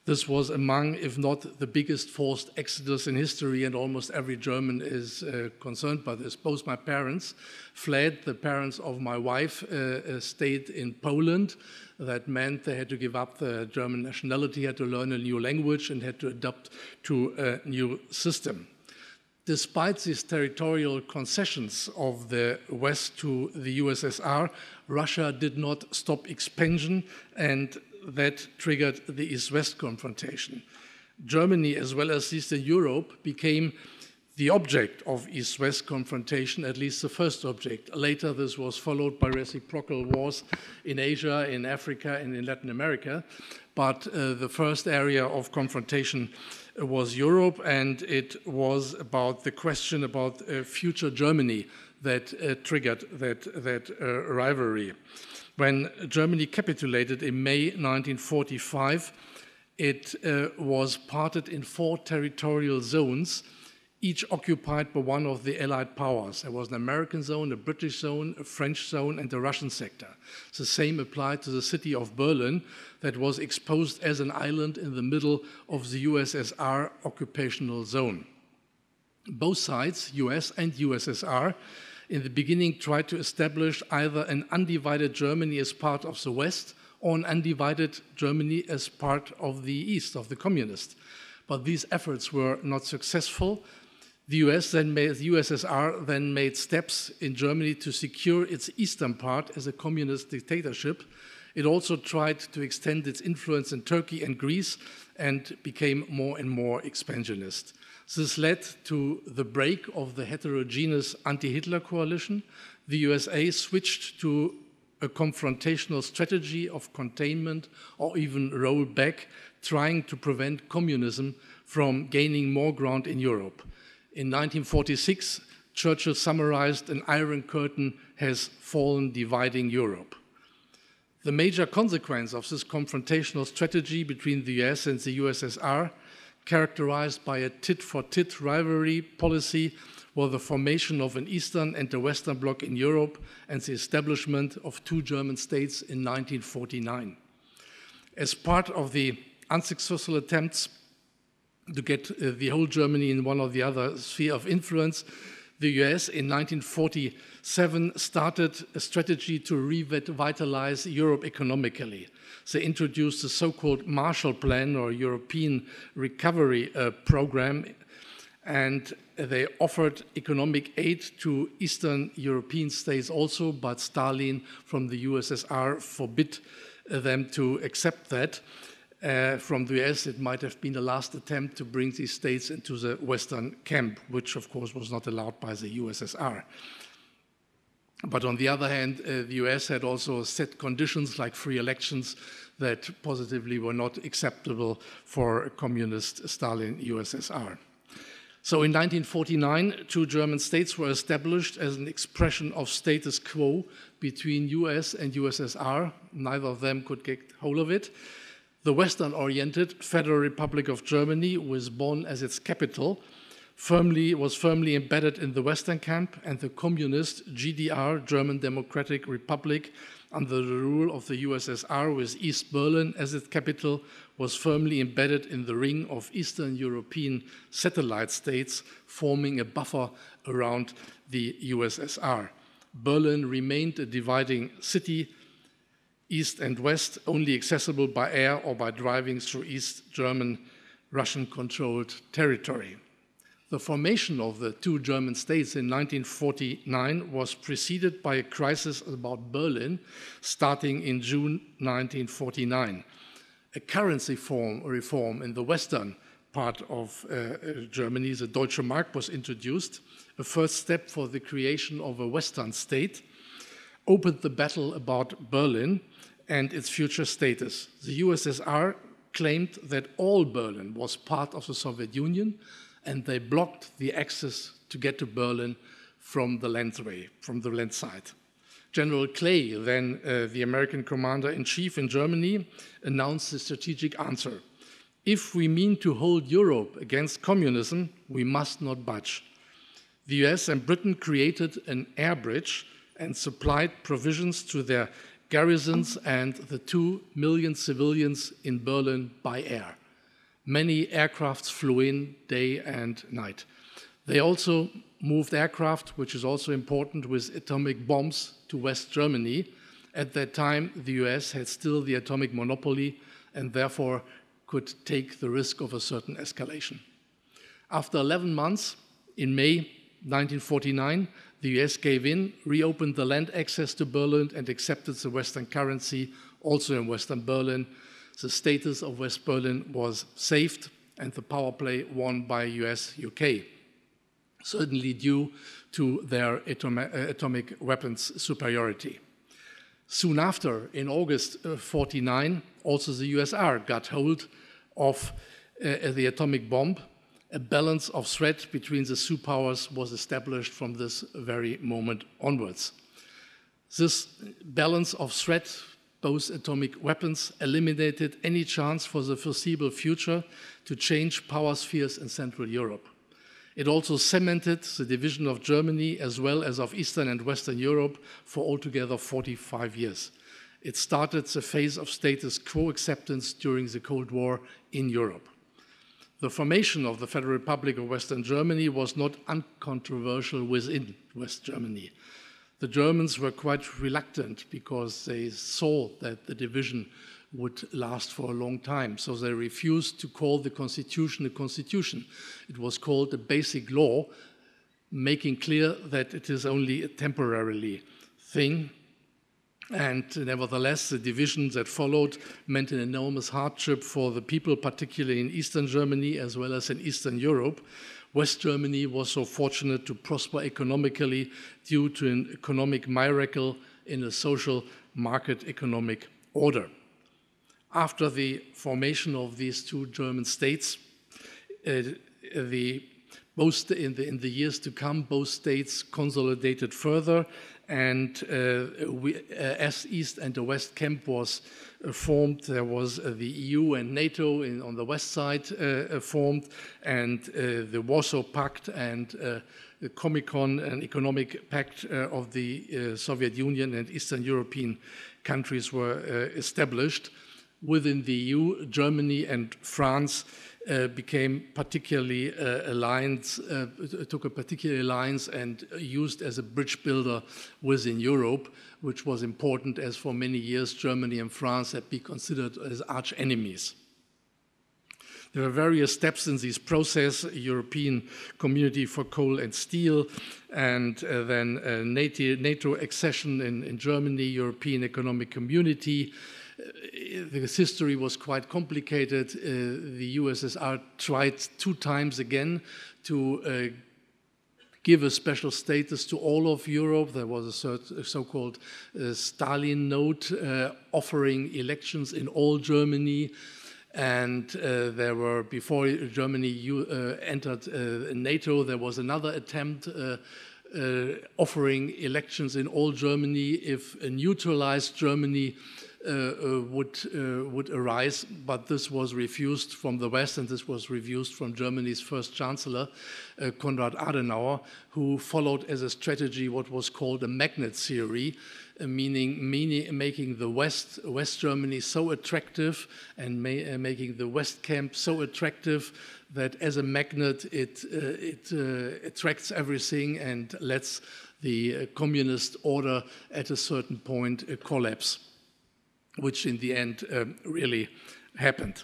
[SPEAKER 6] This was among, if not the biggest forced exodus in history, and almost every German is concerned by this. Both my parents fled. The parents of my wife stayed in Poland. That meant they had to give up the German nationality, had to learn a new language, and had to adapt to a new system. Despite these territorial concessions of the West to the USSR, Russia did not stop expansion, and that triggered the East-West confrontation. Germany, as well as Eastern Europe, became the object of East-West confrontation, at least the first object. Later, this was followed by reciprocal wars in Asia, in Africa, and in Latin America. But the first area of confrontation was Europe, and it was about the question about future Germany that triggered that rivalry. When Germany capitulated in May 1945, it was parted in 4 territorial zones, each occupied by one of the Allied powers. There was an American zone, a British zone, a French zone, and a Russian sector. The same applied to the city of Berlin, that was exposed as an island in the middle of the USSR occupational zone. Both sides, US and USSR, in the beginning tried to establish either an undivided Germany as part of the West or an undivided Germany as part of the East, of the communists. But these efforts were not successful. The USSR then made steps in Germany to secure its eastern part as a communist dictatorship. It also tried to extend its influence in Turkey and Greece and became more and more expansionist. This led to the break of the heterogeneous anti-Hitler coalition. The USA switched to a confrontational strategy of containment or even rollback, trying to prevent communism from gaining more ground in Europe. In 1946, Churchill summarized, "An iron curtain has fallen, dividing Europe." The major consequence of this confrontational strategy between the US and the USSR, characterized by a tit-for-tat rivalry policy, was the formation of an Eastern and a Western bloc in Europe and the establishment of two German states in 1949. As part of the unsuccessful attempts to get the whole Germany in one or the other sphere of influence, the US in 1947 started a strategy to revitalize Europe economically. They introduced the so-called Marshall Plan, or European Recovery Program, and they offered economic aid to Eastern European states also, but Stalin from the USSR forbid them to accept that. From the US, it might have been the last attempt to bring these states into the Western camp, which of course was not allowed by the USSR. But on the other hand, the US had also set conditions like free elections that positively were not acceptable for communist Stalin USSR. So in 1949, two German states were established as an expression of status quo between US and USSR. Neither of them could get hold of it. The Western-oriented Federal Republic of Germany, with Bonn as its capital, was firmly embedded in the Western camp, and the communist GDR, German Democratic Republic, under the rule of the USSR with East Berlin as its capital, was firmly embedded in the ring of Eastern European satellite states, forming a buffer around the USSR. Berlin remained a dividing city, East and West, only accessible by air or by driving through East German, Russian-controlled territory. The formation of the two German states in 1949 was preceded by a crisis about Berlin, starting in June 1949. A currency reform in the western part of Germany, the Deutsche Mark, was introduced, a first step for the creation of a Western state, opened the battle about Berlin and its future status. The USSR claimed that all Berlin was part of the Soviet Union, and they blocked the access to get to Berlin from the landway, from the land side. General Clay, then the American commander-in-chief in Germany, announced the strategic answer. If we mean to hold Europe against communism, we must not budge. The US and Britain created an air bridge and supplied provisions to their garrisons and the 2 million civilians in Berlin by air. Many aircrafts flew in day and night. They also moved aircraft, which is also important, with atomic bombs to West Germany. At that time, the US had still the atomic monopoly and therefore could take the risk of a certain escalation. After 11 months, in May 1949, the US gave in, reopened the land access to Berlin, and accepted the Western currency, also in Western Berlin. The status of West Berlin was saved, and the power play won by US-UK, certainly due to their atomic weapons superiority. Soon after, in August 1949, also the USSR got hold of the atomic bomb. A balance of threat between the two powers was established from this very moment onwards. This balance of threat, both atomic weapons, eliminated any chance for the foreseeable future to change power spheres in Central Europe. It also cemented the division of Germany as well as of Eastern and Western Europe for altogether 45 years. It started the phase of status quo acceptance during the Cold War in Europe. The formation of the Federal Republic of Western Germany was not uncontroversial within West Germany. The Germans were quite reluctant because they saw that the division would last for a long time. So they refused to call the constitution a constitution. It was called a basic law, making clear that it is only a temporary thing. And nevertheless, the division that followed meant an enormous hardship for the people, particularly in Eastern Germany as well as in Eastern Europe. West Germany was so fortunate to prosper economically due to an economic miracle in a social market economic order. After the formation of these two German states, in the years to come, both states consolidated further, and as East and the West camp was formed, there was the EU and NATO on the west side formed, and the Warsaw Pact and the Comecon, an economic pact of the Soviet Union and Eastern European countries were established. Within the EU, Germany and France became particularly took a particular alliance and used as a bridge builder within Europe, which was important as for many years Germany and France had been considered as arch enemies. There were various steps in this process: European Community for Coal and Steel, and then NATO accession in Germany, European Economic Community. This history was quite complicated. The USSR tried 2 times again to give a special status to all of Europe. There was a so-called Stalin note offering elections in all Germany. And there were, before Germany entered NATO, there was another attempt offering elections in all Germany if a neutralized Germany would arise, but this was refused from the West, and this was refused from Germany's first Chancellor, Konrad Adenauer, who followed as a strategy what was called a magnet theory, meaning making the West Germany so attractive and making the West camp so attractive that as a magnet it attracts everything and lets the communist order at a certain point collapse, which in the end really happened.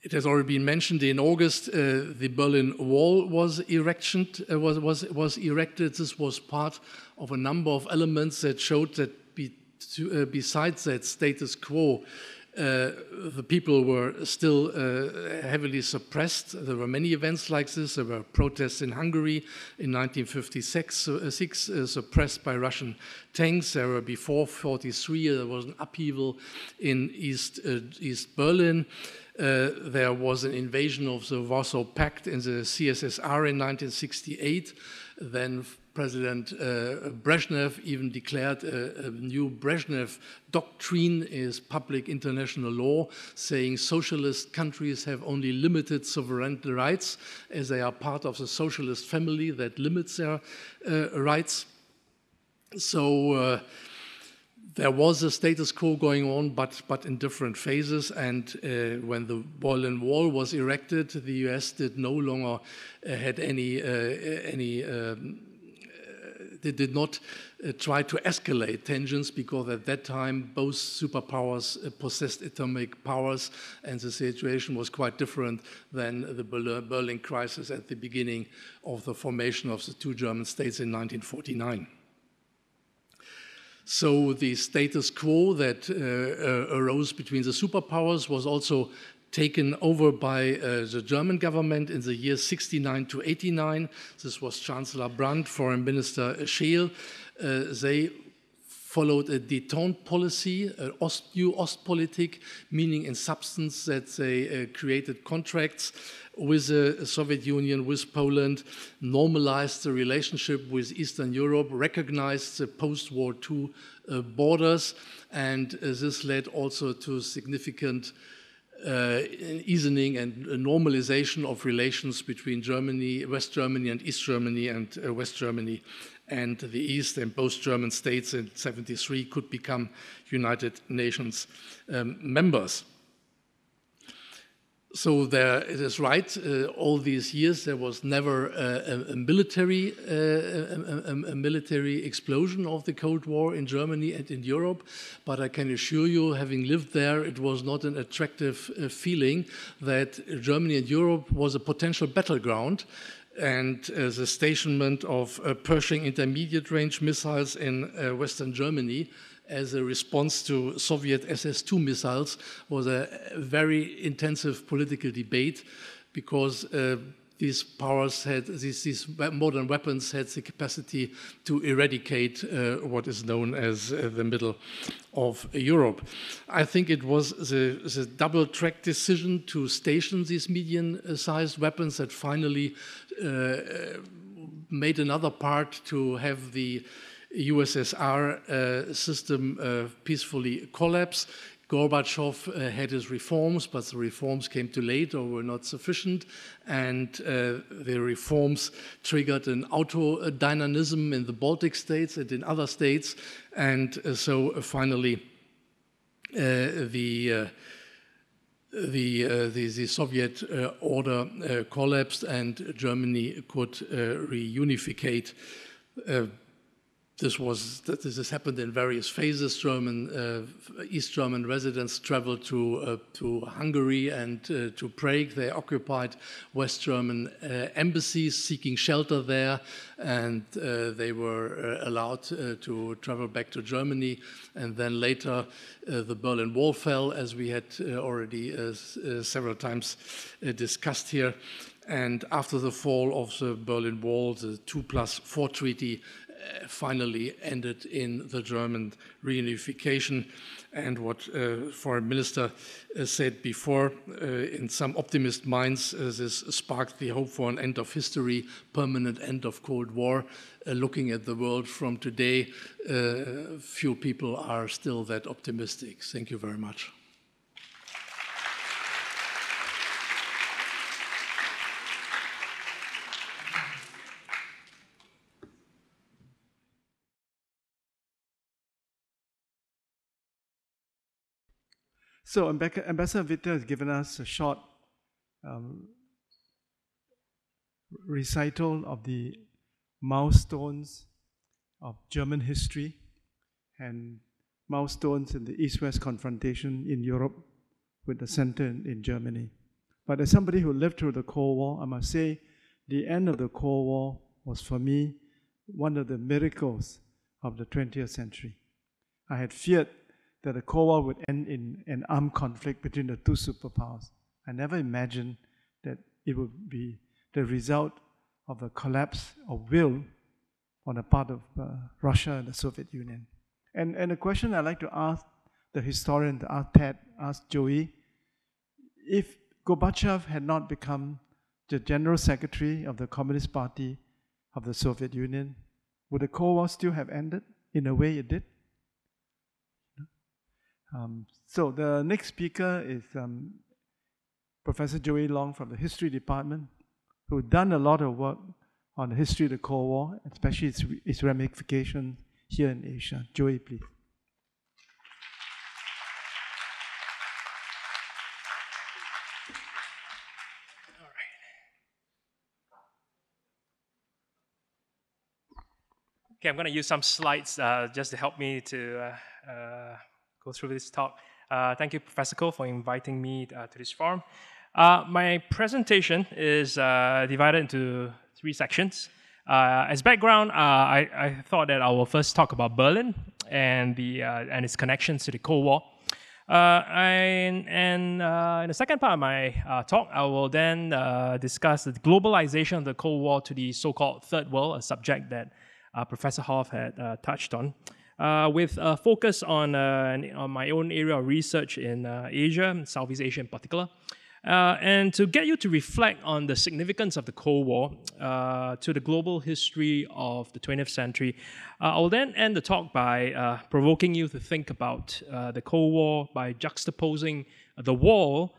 [SPEAKER 6] It has already been mentioned, in August the Berlin Wall was erected. This was part of a number of elements that showed that besides that status quo, the people were still heavily suppressed. There were many events like this. There were protests in Hungary in 1956, suppressed by Russian tanks. There were, before 1943, there was an upheaval in East Berlin. There was an invasion of the Warsaw Pact in the CSSR in 1968. Then President Brezhnev even declared a new Brezhnev doctrine as public international law, saying socialist countries have only limited sovereign rights, as they are part of the socialist family that limits their rights. So there was a status quo going on, but in different phases. And when the Berlin Wall was erected, the US did no longer had they did not try to escalate tensions, because at that time both superpowers possessed atomic powers, and the situation was quite different than the Berlin crisis at the beginning of the formation of the 2 German states in 1949. So the status quo that arose between the superpowers was also taken over by the German government in the years 69 to 89. This was Chancellor Brandt, Foreign Minister Scheel. They followed a détente policy, new Ostpolitik, meaning in substance that they created contracts with the Soviet Union, with Poland, normalized the relationship with Eastern Europe, recognized the post-War II borders, and this led also to significant easing and normalization of relations between Germany, West Germany and East Germany, and West Germany and the East, and both German states in 1973 could become United Nations members. So there, it is right. All these years, there was never a military explosion of the Cold War in Germany and in Europe. But I can assure you, having lived there, it was not an attractive feeling that Germany and Europe was a potential battleground. And the stationment of Pershing intermediate-range missiles in Western Germany as a response to Soviet SS-2 missiles was a very intensive political debate, because these powers had, these modern weapons had the capacity to eradicate what is known as the middle of Europe. I think it was the double-track decision to station these medium-sized weapons that finally made another part to have the USSR system peacefully collapse. Gorbachev had his reforms, but the reforms came too late or were not sufficient, and the reforms triggered an auto-dynamism in the Baltic states and in other states, and so finally the Soviet order collapsed, and Germany could reunificate. This has happened in various phases. East German residents traveled to Hungary and to Prague. They occupied West German embassies, seeking shelter there, and they were allowed to travel back to Germany. And then later, the Berlin Wall fell, as we had already several times discussed here. And after the fall of the Berlin Wall, the 2+4 treaty finally ended in the German reunification. And what Foreign Minister said before, in some optimist minds, this sparked the hope for an end of history, permanent end of Cold War. Looking at the world from today, few people are still that optimistic. Thank you very much.
[SPEAKER 3] So Ambassador Witte has given us a short recital of the milestones of German history and milestones in the East-West confrontation in Europe with the center in Germany. But as somebody who lived through the Cold War, I must say the end of the Cold War was, for me, one of the miracles of the 20th century. I had feared that the Cold War would end in an armed conflict between the two superpowers. I never imagined that it would be the result of a collapse of will on the part of Russia and the Soviet Union. And a question I'd like to ask the historian, to ask Ted, ask Joey, if Gorbachev had not become the General Secretary of the Communist Party of the Soviet Union, would the Cold War still have ended in a way it did? So the next speaker is Professor Joey Long from the History Department, who's done a lot of work on the history of the Cold War, especially its ramifications here in Asia. Joey, please.
[SPEAKER 7] All right. Okay, I'm going to use some slides just to help me to go through this talk. Thank you, Professor Koh, for inviting me to this forum. My presentation is divided into 3 sections. As background, I thought that I will first talk about Berlin and its connections to the Cold War. And in the second part of my talk, I will then discuss the globalization of the Cold War to the so-called Third World, a subject that Professor Hoff had touched on, with a focus on my own area of research in Asia, Southeast Asia in particular. And to get you to reflect on the significance of the Cold War to the global history of the 20th century, I will then end the talk by provoking you to think about the Cold War by juxtaposing the wall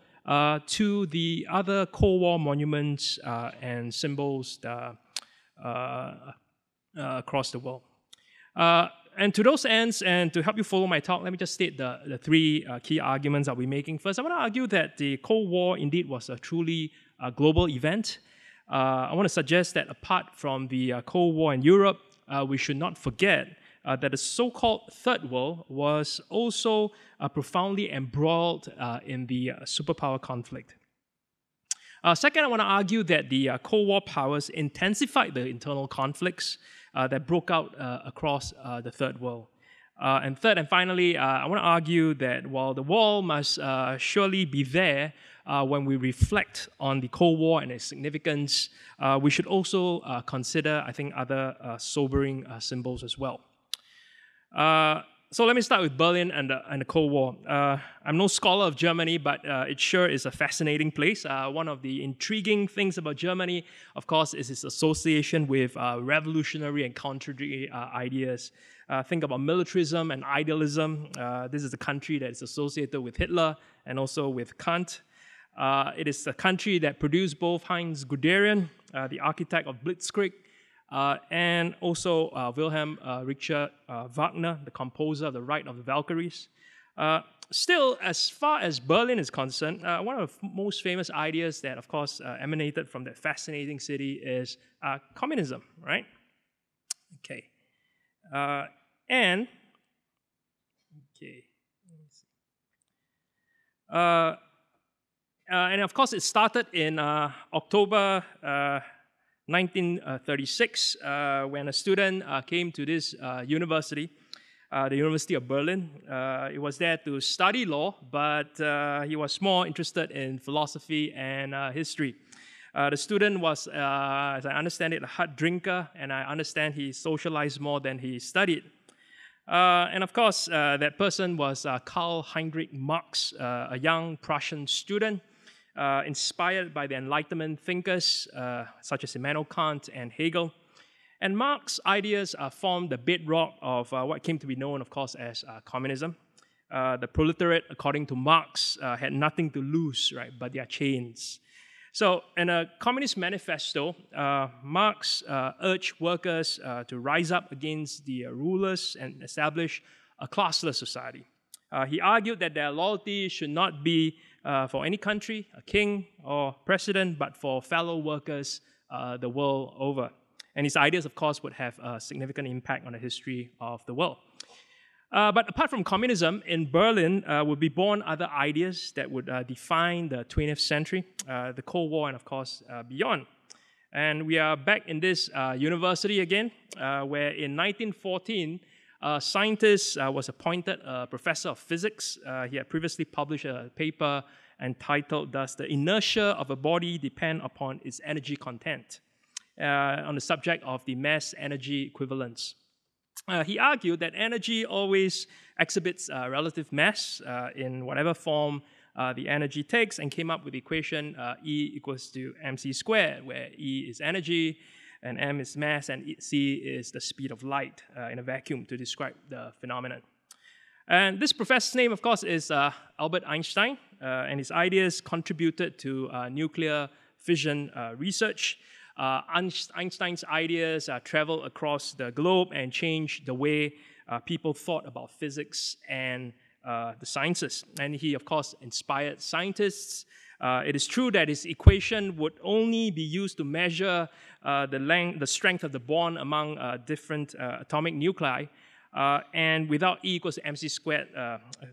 [SPEAKER 7] to the other Cold War monuments and symbols across the world. And to those ends, and to help you follow my talk, let me just state the three key arguments I'll be making. First, I want to argue that the Cold War indeed was a truly global event. I want to suggest that apart from the Cold War in Europe, we should not forget that the so-called Third World was also profoundly embroiled in the superpower conflict. Second, I want to argue that the Cold War powers intensified the internal conflicts that broke out across the Third World. And third and finally, I want to argue that while the wall must surely be there when we reflect on the Cold War and its significance, we should also consider, I think, other sobering symbols as well. So let me start with Berlin and the Cold War. I'm no scholar of Germany, but it sure is a fascinating place. One of the intriguing things about Germany, of course, is its association with revolutionary and contradictory ideas. Think about militarism and idealism. This is a country that is associated with Hitler and also with Kant. It is a country that produced both Heinz Guderian, the architect of Blitzkrieg, and also Wilhelm Richard Wagner, the composer of The Rite of the Valkyries. Still, as far as Berlin is concerned, one of the most famous ideas that, of course, emanated from that fascinating city is communism, right? Okay. And of course, it started in October 1936, when a student came to this university, the University of Berlin. He was there to study law, but he was more interested in philosophy and history. The student was, as I understand it, a hard drinker, and I understand he socialized more than he studied. And of course, that person was Karl Heinrich Marx, a young Prussian student, inspired by the Enlightenment thinkers such as Immanuel Kant and Hegel. And Marx's ideas formed the bedrock of what came to be known, of course, as communism. The proletariat, according to Marx, had nothing to lose, right, but their chains. So in a Communist Manifesto, Marx urged workers to rise up against the rulers and establish a classless society. He argued that their loyalty should not be for any country, a king or president, but for fellow workers the world over. And his ideas, of course, would have a significant impact on the history of the world. But apart from communism, in Berlin would be born other ideas that would define the 20th century, the Cold War, and of course, beyond. And we are back in this university again, where in 1914, a scientist was appointed a professor of physics. He had previously published a paper entitled, "Does the Inertia of a Body Depend Upon Its Energy Content?" On the subject of the mass energy equivalence. He argued that energy always exhibits relative mass in whatever form the energy takes, and came up with the equation E equals to mc squared, where E is energy, and m is mass, and c is the speed of light in a vacuum to describe the phenomenon. And this professor's name, of course, is Albert Einstein, and his ideas contributed to nuclear fission research. Einstein's ideas traveled across the globe and changed the way people thought about physics and the sciences. And he, of course, inspired scientists. It is true that his equation would only be used to measure the strength of the bond among different atomic nuclei. And without E equals to mc squared,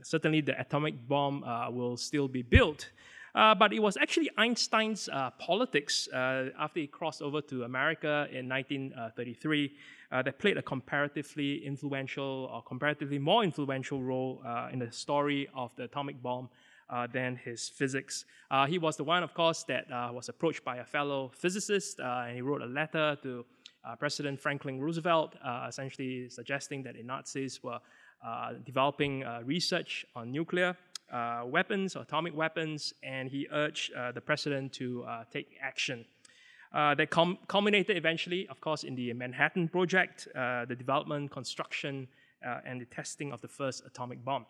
[SPEAKER 7] certainly the atomic bomb will still be built. But it was actually Einstein's politics after he crossed over to America in 1933 that played a comparatively more influential role in the story of the atomic bomb than his physics. He was the one, of course, that was approached by a fellow physicist, and he wrote a letter to President Franklin Roosevelt, essentially suggesting that the Nazis were developing research on nuclear weapons, or atomic weapons, and he urged the president to take action. That culminated eventually, of course, in the Manhattan Project, the development, construction, and the testing of the first atomic bomb.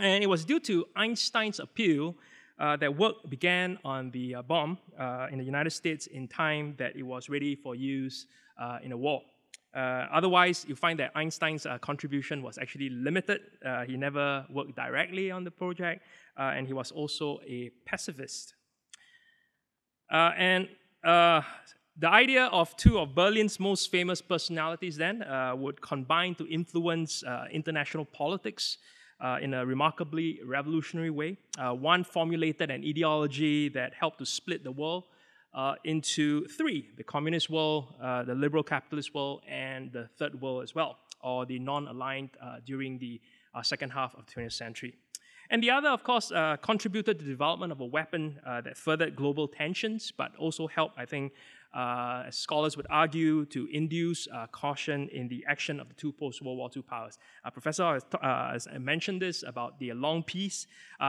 [SPEAKER 7] And it was due to Einstein's appeal that work began on the bomb in the United States in time that it was ready for use in a war. Otherwise, you find that Einstein's contribution was actually limited. He never worked directly on the project, and he was also a pacifist. The idea of two of Berlin's most famous personalities then would combine to influence international politics in a remarkably revolutionary way. One formulated an ideology that helped to split the world into three: the communist world, the liberal capitalist world, and the third world as well, or the non-aligned during the second half of the 20th century. And the other, of course, contributed to the development of a weapon that furthered global tensions, but also helped, I think, as scholars would argue, to induce caution in the action of the two post-World War II powers. Professor has mentioned this about the long peace.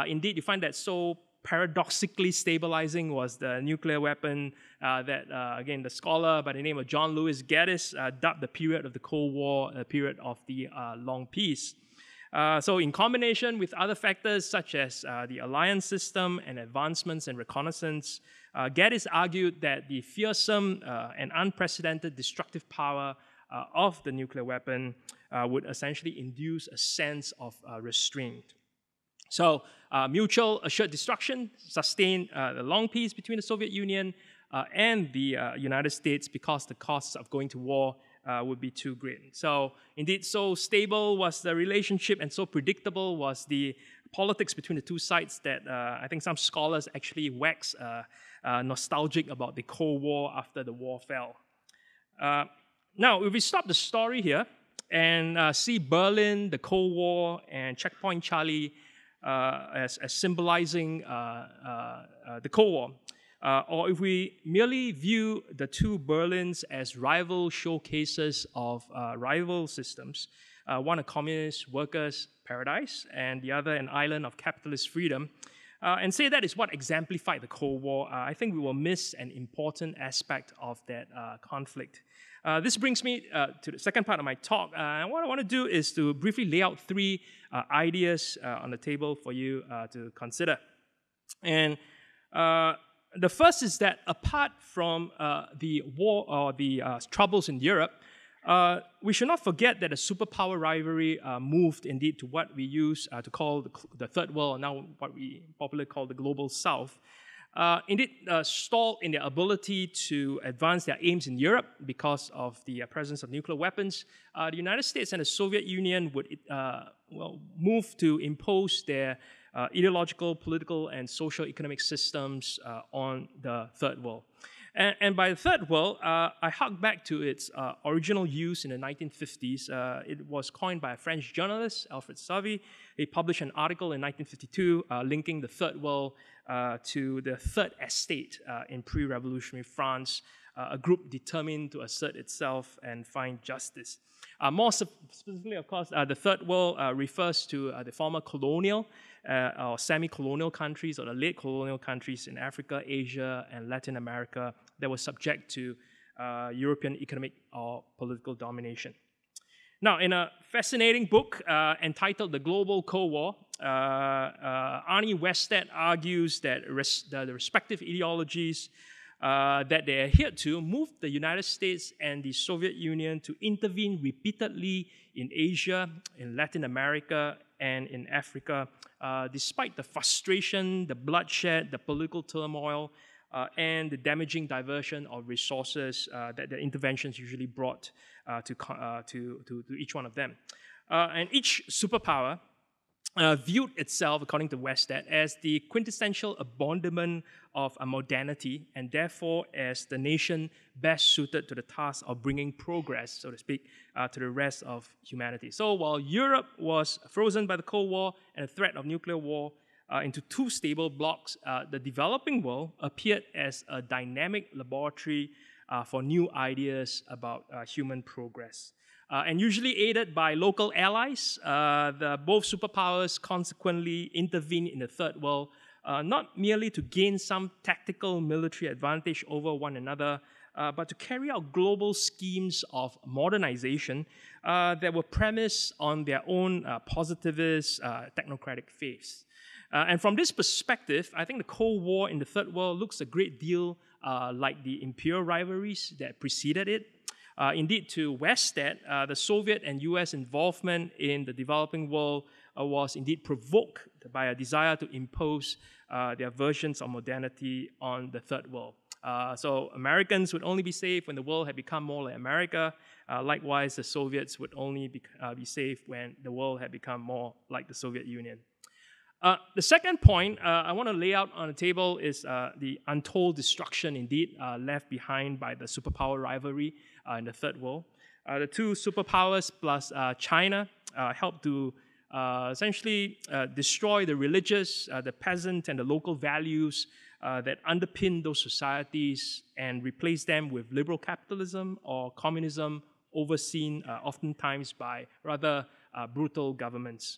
[SPEAKER 7] Indeed, you find that so paradoxically stabilizing was the nuclear weapon that, again, the scholar by the name of John Lewis Gaddis dubbed the period of the Cold War a period of the long peace. So in combination with other factors such as the alliance system and advancements in reconnaissance, Gaddis argued that the fearsome and unprecedented destructive power of the nuclear weapon would essentially induce a sense of restraint. So mutual assured destruction sustained the long peace between the Soviet Union and the United States because the costs of going to war would be too great. So indeed, so stable was the relationship and so predictable was the politics between the two sides that I think some scholars actually wax nostalgic about the Cold War after the war fell. Now, if we stop the story here and see Berlin, the Cold War, and Checkpoint Charlie as symbolizing the Cold War, or if we merely view the two Berlins as rival showcases of rival systems, one a communist workers' paradise and the other an island of capitalist freedom, and say that is what exemplified the Cold War, I think we will miss an important aspect of that conflict. This brings me to the second part of my talk. What I want to do is to briefly lay out three ideas on the table for you to consider. And the first is that apart from the war or the troubles in Europe, we should not forget that the superpower rivalry moved indeed to what we use to call the Third World, or now what we popularly call the Global South. Indeed, stalled in their ability to advance their aims in Europe because of the presence of nuclear weapons. The United States and the Soviet Union would move to impose their ideological, political, and social economic systems on the Third World. And by the Third World, I hark back to its original use in the 1950s. It was coined by a French journalist, Alfred Sauvy. He published an article in 1952 linking the Third World to the Third Estate in pre-revolutionary France, a group determined to assert itself and find justice. More specifically, of course, the Third World refers to the former colonial or semi-colonial countries or the late colonial countries in Africa, Asia, and Latin America that were subject to European economic or political domination. Now, in a fascinating book entitled The Global Cold War, Arnie Westad argues that the respective ideologies that they adhered to moved the United States and the Soviet Union to intervene repeatedly in Asia, in Latin America, and in Africa, despite the frustration, the bloodshed, the political turmoil, and the damaging diversion of resources that the interventions usually brought to each one of them. And each superpower viewed itself, according to Westad, as the quintessential embodiment of a modernity, and therefore as the nation best suited to the task of bringing progress, so to speak, to the rest of humanity. So while Europe was frozen by the Cold War and the threat of nuclear war into two stable blocks, the developing world appeared as a dynamic laboratory for new ideas about human progress. And usually aided by local allies, both superpowers consequently intervened in the Third World, not merely to gain some tactical military advantage over one another, but to carry out global schemes of modernization that were premised on their own positivist, technocratic faiths. And from this perspective, I think the Cold War in the Third World looks a great deal like the imperial rivalries that preceded it. Indeed, to West that the Soviet and US involvement in the developing world was indeed provoked by a desire to impose their versions of modernity on the Third World. So Americans would only be safe when the world had become more like America. Likewise, the Soviets would only be safe when the world had become more like the Soviet Union. The second point I want to lay out on the table is the untold destruction, indeed, left behind by the superpower rivalry in the Third World. The two superpowers plus China helped to essentially destroy the religious, the peasant, and the local values that underpin those societies and replace them with liberal capitalism or communism overseen oftentimes by rather brutal governments.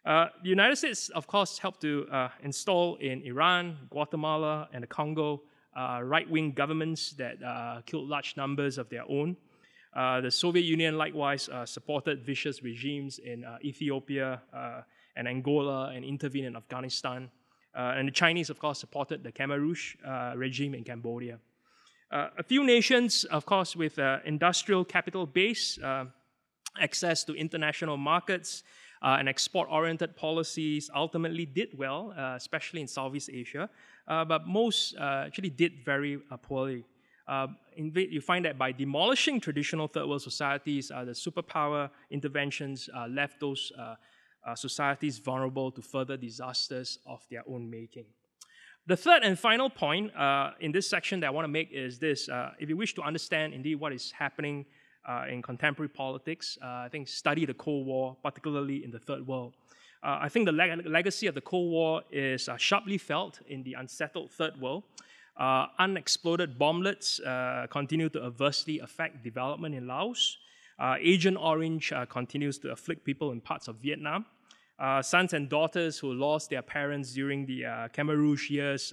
[SPEAKER 7] The United States, of course, helped to install in Iran, Guatemala, and the Congo right-wing governments that killed large numbers of their own. The Soviet Union likewise supported vicious regimes in Ethiopia and Angola and intervened in Afghanistan. And the Chinese, of course, supported the Khmer Rouge regime in Cambodia. A few nations, of course, with industrial capital base, access to international markets, and export-oriented policies ultimately did well, especially in Southeast Asia, but most actually did very poorly. Indeed, you find that by demolishing traditional third world societies, the superpower interventions left those societies vulnerable to further disasters of their own making. The third and final point in this section that I want to make is this. If you wish to understand indeed what is happening in contemporary politics, I think study the Cold War, particularly in the Third World. I think the legacy of the Cold War is sharply felt in the unsettled Third World. Unexploded bomblets continue to adversely affect development in Laos. Agent Orange continues to afflict people in parts of Vietnam. Sons and daughters who lost their parents during the Khmer Rouge years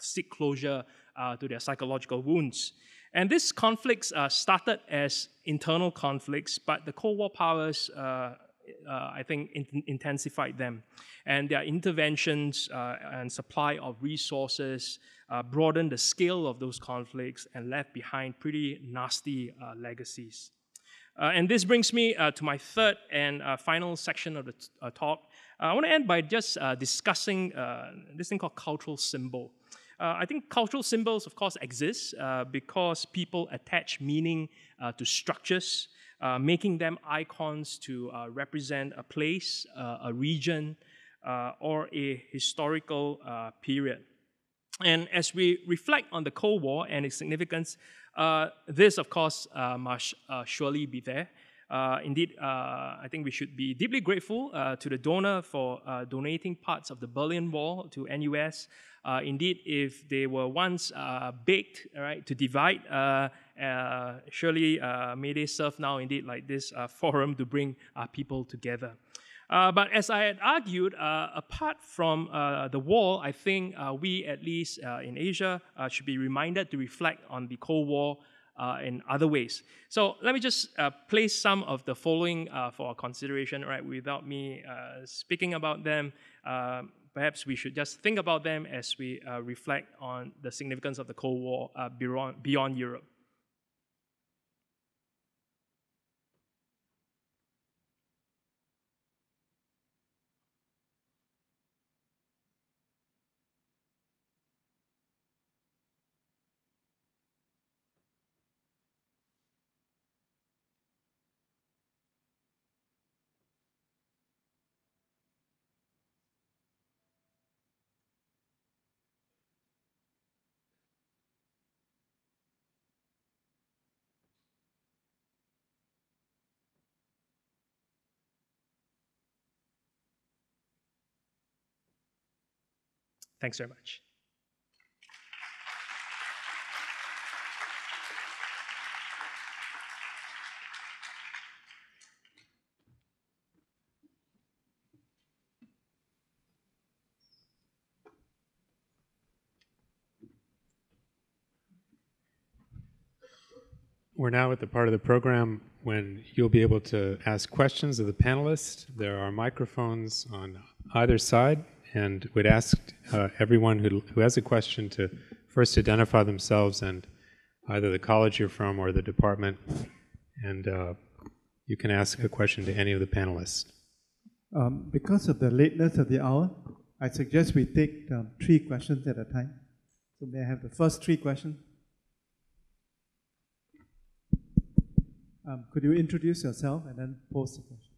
[SPEAKER 7] seek closure to their psychological wounds. And these conflicts started as internal conflicts, but the Cold War powers, I think, intensified them. And their interventions and supply of resources broadened the scale of those conflicts and left behind pretty nasty legacies. And this brings me to my third and final section of the talk. I want to end by just discussing this thing called cultural symbol. I think cultural symbols, of course, exist because people attach meaning to structures, making them icons to represent a place, a region, or a historical period. And as we reflect on the Cold War and its significance, this, of course, must surely be there. Indeed, I think we should be deeply grateful to the donor for donating parts of the Berlin Wall to NUS. Indeed, if they were once baked, right, to divide, surely may they serve now, indeed, like this forum to bring people together. But as I had argued, apart from the wall, I think we, at least in Asia, should be reminded to reflect on the Cold War in other ways. So let me just place some of the following for our consideration, right? Without me speaking about them, perhaps we should just think about them as we reflect on the significance of the Cold War beyond Europe. Thanks very much.
[SPEAKER 1] We're now at the part of the program when you'll be able to ask questions of the panelists. There are microphones on either side, and would ask everyone who has a question to first identify themselves and either the college you're from or the department And you can ask a question to any of the panelists.
[SPEAKER 3] Because of the lateness of the hour, I suggest we take 3 questions at a time. So may I have the first 3 questions? Could you introduce yourself and then pose the question?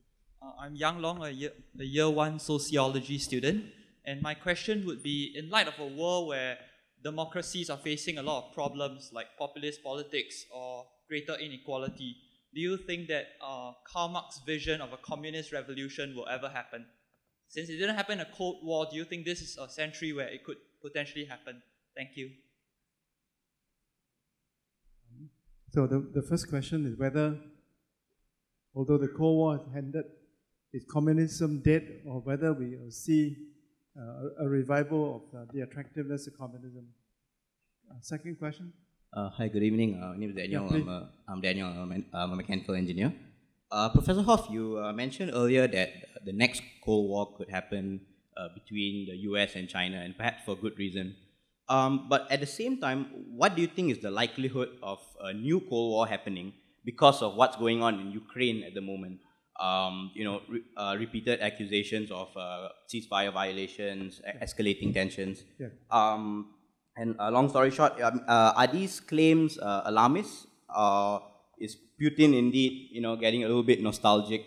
[SPEAKER 8] I'm Yang Long, a year 1 sociology student. And my question would be, in light of a world where democracies are facing a lot of problems like populist politics or greater inequality, do you think that Karl Marx's vision of a communist revolution will ever happen? Since it didn't happen in a Cold War, do you think this is a century where it could potentially happen? Thank you.
[SPEAKER 3] So the first question is whether, although the Cold War has ended, is communism dead, or whether we will see a revival of the attractiveness of communism. Second question.
[SPEAKER 9] Hi, good evening. My name is Daniel.
[SPEAKER 3] Yeah,
[SPEAKER 9] I'm Daniel. I'm a mechanical engineer. Professor Hoff, you mentioned earlier that the next Cold War could happen between the US and China, and perhaps for good reason. But at the same time, what do you think is the likelihood of a new Cold War happening because of what's going on in Ukraine at the moment? Repeated accusations of ceasefire violations, escalating tensions. Yeah. And long story short, are these claims alarmist? Is Putin indeed, getting a little bit nostalgic?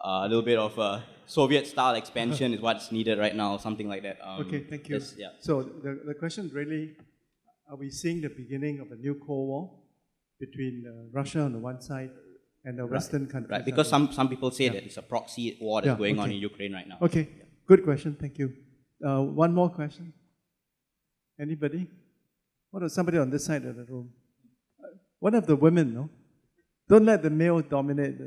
[SPEAKER 9] A little bit of Soviet-style expansion is what's needed right now, something like that.
[SPEAKER 3] Okay, thank you.
[SPEAKER 9] Yes, yeah.
[SPEAKER 3] So the question is really, are we seeing the beginning of a new Cold War between Russia on the one side and the Western countries?
[SPEAKER 9] Right, because some people say that it's a proxy war that's going on in Ukraine right now.
[SPEAKER 3] Okay, good question, thank you. One more question. Anybody? What about somebody on this side of the room? One of the women, no? Don't let the male dominate.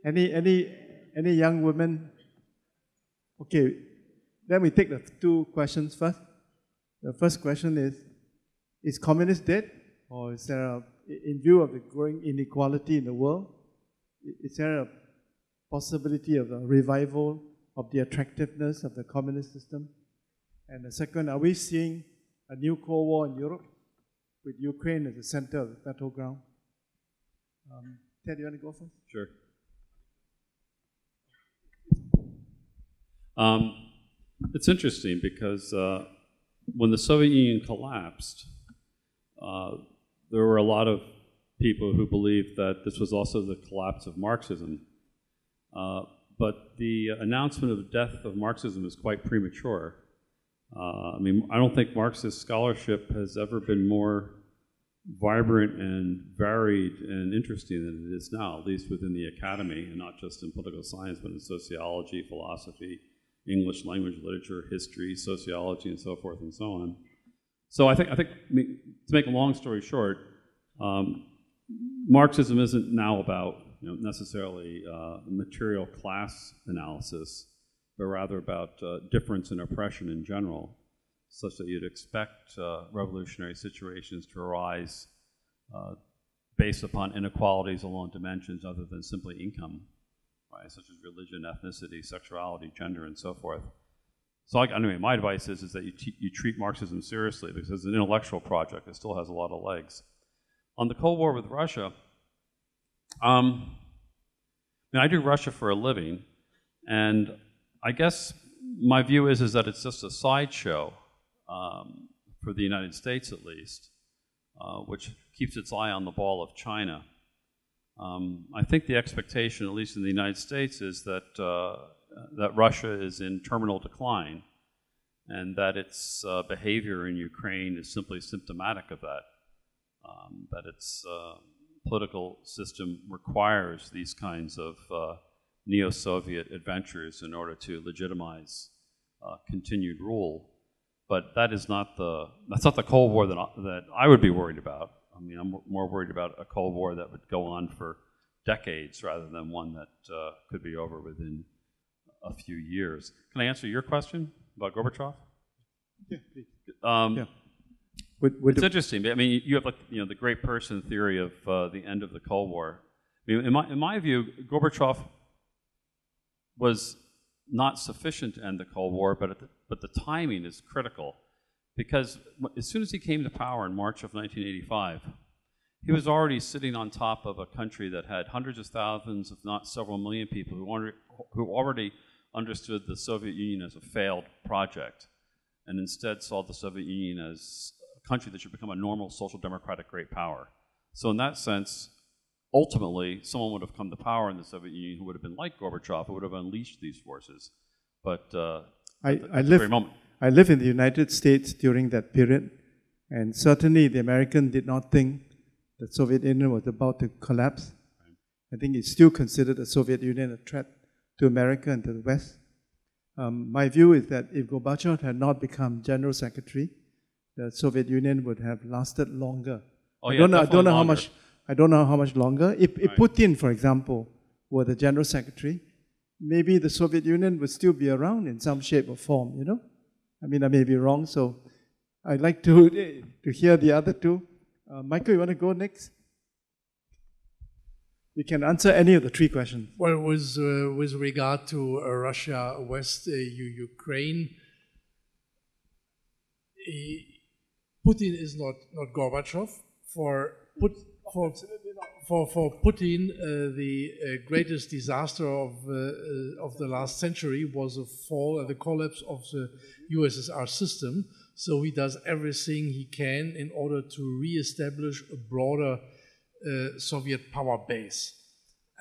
[SPEAKER 3] Any young women? Okay, then we take the 2 questions first. The first question is communist dead? Or is there in view of the growing inequality in the world, is there a possibility of a revival of the attractiveness of the communist system? And the second, are we seeing a new Cold War in Europe with Ukraine as the center of the battleground? Ted, you want to go first?
[SPEAKER 5] Sure. It's interesting because when the Soviet Union collapsed, there were a lot of people who believed that this was also the collapse of Marxism. But the announcement of the death of Marxism is quite premature. I don't think Marxist scholarship has ever been more vibrant and varied and interesting than it is now, at least within the academy, and not just in political science, but in sociology, philosophy, English language, literature, history, sociology, and so forth and so on. So I think to make a long story short, Marxism isn't now about necessarily material class analysis, but rather about difference and oppression in general, such that you'd expect revolutionary situations to arise based upon inequalities along dimensions other than simply income, right? Such as religion, ethnicity, sexuality, gender, and so forth. So anyway, my advice is that you treat Marxism seriously, because it's an intellectual project. It still has a lot of legs. On the Cold War with Russia, I do Russia for a living, and I guess my view is that it's just a sideshow for the United States, at least, which keeps its eye on the ball of China. I think the expectation, at least in the United States, is that Russia is in terminal decline, and that its behavior in Ukraine is simply symptomatic of that. That its political system requires these kinds of neo-Soviet adventures in order to legitimize continued rule. But that's not the Cold War that I would be worried about. I'm more worried about a Cold War that would go on for decades rather than one that could be over within a few years. Can I answer your question about Gorbachev?
[SPEAKER 3] Yeah, please. Yeah.
[SPEAKER 5] It's interesting. You have the great person theory of the end of the Cold War. In my view, Gorbachev was not sufficient to end the Cold War, but the timing is critical, because as soon as he came to power in March of 1985, he was already sitting on top of a country that had hundreds of thousands, if not several million people who already understood the Soviet Union as a failed project, and instead saw the Soviet Union as a country that should become a normal social democratic great power. So in that sense, ultimately, someone would have come to power in the Soviet Union who would have been like Gorbachev, who would have unleashed these forces. But at the very moment.
[SPEAKER 10] I lived in the United States during that period, and certainly the Americans did not think the Soviet Union was about to collapse. I think it's still considered the Soviet Union a threat to America and to the West. My view is that if Gorbachev had not become General Secretary, the Soviet Union would have lasted longer.
[SPEAKER 5] Oh,
[SPEAKER 10] I
[SPEAKER 5] yeah,
[SPEAKER 10] don't know how
[SPEAKER 5] longer.
[SPEAKER 10] much. I don't know how much longer. If
[SPEAKER 5] Right.
[SPEAKER 10] Putin, for example, were the General Secretary, maybe the Soviet Union would still be around in some shape or form. You know, I mean, I may be wrong. So, I'd like to hear the other two. Michael, you want to go next? You can answer any of the three questions.
[SPEAKER 6] Well, with regard to Russia, West, Ukraine, Putin is not Gorbachev. For Putin, the greatest disaster of the last century was the collapse of the USSR system. So he does everything he can in order to re-establish a broader Soviet power base.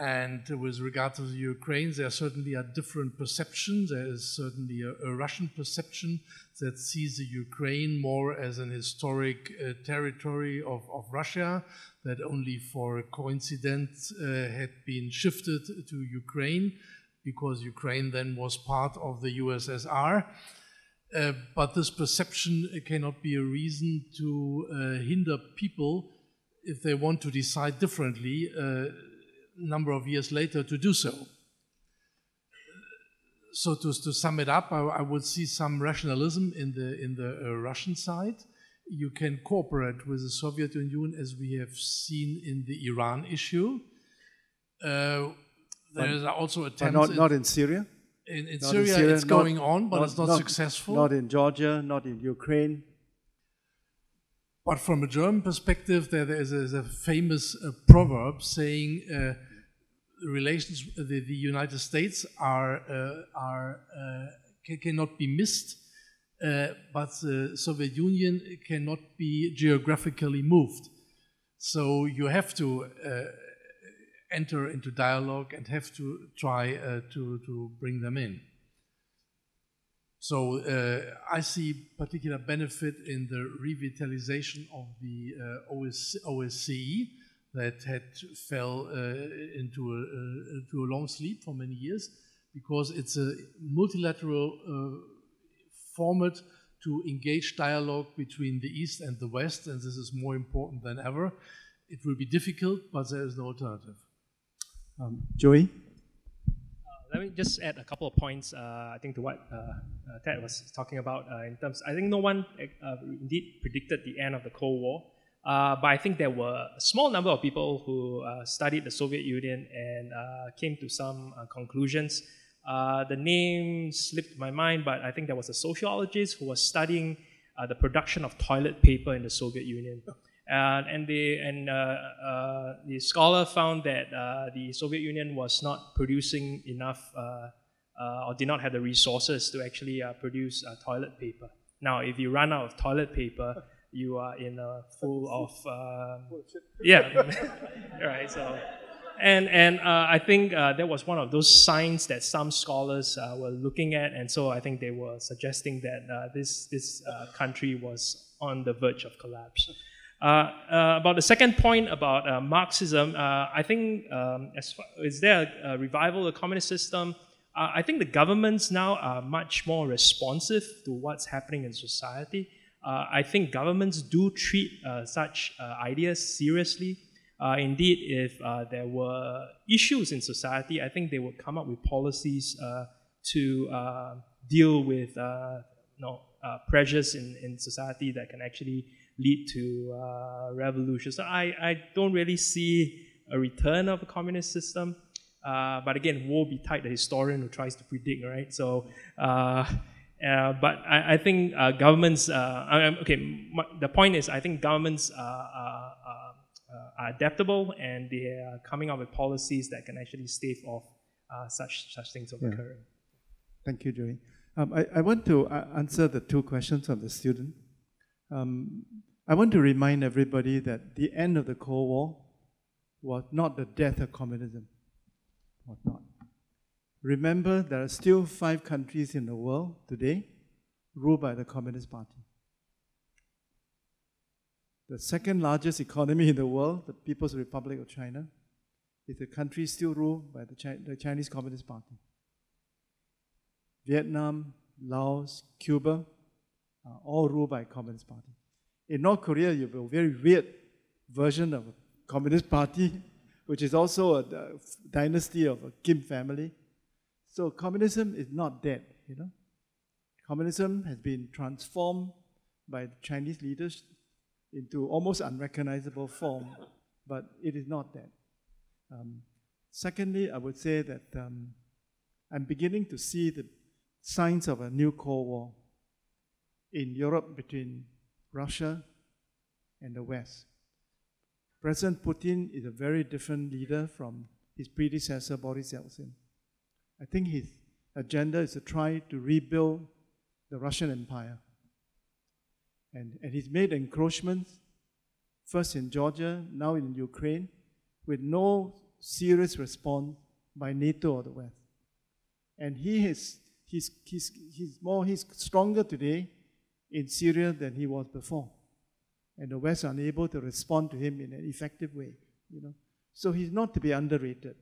[SPEAKER 6] And with regard to the Ukraine, there certainly are different perceptions. There is certainly a Russian perception that sees the Ukraine more as an historic territory of Russia that only for a coincidence had been shifted to Ukraine because Ukraine then was part of the USSR. But this perception cannot be a reason to hinder people if they want to decide differently number of years later to do so. So to sum it up, I would see some rationalism in the Russian side. You can cooperate with the Soviet Union as we have seen in the Iran issue. There are also attempts...
[SPEAKER 10] But not in Syria?
[SPEAKER 6] In Syria it's going on, but it's not successful.
[SPEAKER 10] Not in Georgia, not in Ukraine.
[SPEAKER 6] But from a German perspective, there is a famous proverb saying relations with the United States cannot be missed, but the Soviet Union cannot be geographically moved. So you have to enter into dialogue and have to try to bring them in. So I see particular benefit in the revitalization of the OSCE that had fell into a long sleep for many years, because it's a multilateral format to engage dialogue between the East and the West, and this is more important than ever. It will be difficult, but there is no alternative.
[SPEAKER 10] Joey?
[SPEAKER 7] Let me just add a couple of points, I think, to what Ted was talking about in terms. I think no one indeed predicted the end of the Cold War, but I think there were a small number of people who studied the Soviet Union and came to some conclusions. The name slipped my mind, but I think there was a sociologist who was studying the production of toilet paper in the Soviet Union. And the scholar found that the Soviet Union was not producing enough or did not have the resources to actually produce toilet paper. Now, if you run out of toilet paper, you are in a full of right. So, and I think that was one of those signs that some scholars were looking at, and so I think they were suggesting that this country was on the verge of collapse. About the second point about Marxism, I think is there a revival of the communist system? I think the governments now are much more responsive to what's happening in society. I think governments do treat such ideas seriously. Indeed, if there were issues in society, I think they would come up with policies to deal with pressures in society that can actually lead to revolution. So I don't really see a return of a communist system. But again, woe betide the historian who tries to predict, right? So, but I think governments, the point is, I think governments are are adaptable and they are coming up with policies that can actually stave off such things from occurring.
[SPEAKER 10] Thank you, Joey. I want to answer the two questions of the student. I want to remind everybody that the end of the Cold War was not the death of communism. Was not. Remember, there are still 5 countries in the world today ruled by the Communist Party. The second largest economy in the world, the People's Republic of China, is a country still ruled by the Chinese Communist Party. Vietnam, Laos, Cuba are all ruled by Communist Party. In North Korea, you have a very weird version of a Communist Party, which is also a dynasty of a Kim family. So communism is not dead, you know. Communism has been transformed by the Chinese leaders into almost unrecognizable form, but it is not dead. Secondly, I would say that I'm beginning to see the signs of a new Cold War in Europe between Russia and the West. President Putin is a very different leader from his predecessor, Boris Yeltsin. I think his agenda is to try to rebuild the Russian Empire. And he's made encroachments, first in Georgia, now in Ukraine, with no serious response by NATO or the West. And he's stronger today in Syria than he was before. And the West are unable to respond to him in an effective way, you know. So he's not to be underrated.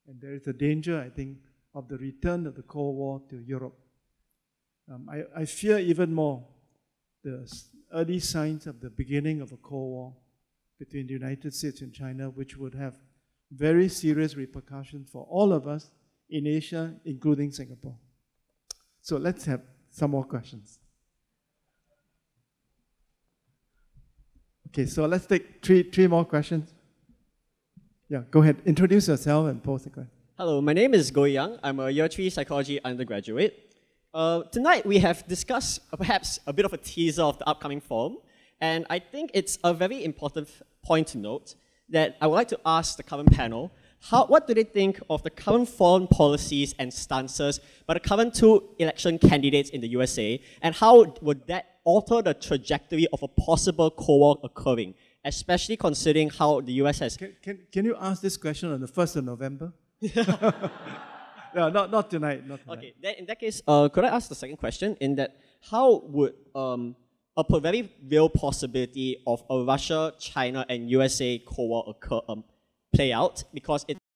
[SPEAKER 10] And there is a danger, I think, of the return of the Cold War to Europe. I fear even more the early signs of the beginning of a Cold War between the United States and China, which would have very serious repercussions for all of us in Asia, including Singapore. So let's have some more questions. Okay, so let's take three more questions. Yeah, go ahead. Introduce yourself and pose the question.
[SPEAKER 11] Hello, my name is Go Yang. I'm a Year 3 Psychology undergraduate. Tonight we have discussed perhaps a bit of a teaser of the upcoming forum, and I think it's a very important point to note that I would like to ask the current panel, what do they think of the current foreign policies and stances by the current 2 election candidates in the USA, and how would that alter the trajectory of a possible Cold War occurring, especially considering how the US has...
[SPEAKER 10] Can you ask this question on the 1st of November? No, not tonight. Not tonight.
[SPEAKER 11] Okay, then in that case, could I ask the second question in that how would a very real possibility of a Russia, China, and USA Cold War play out? Because it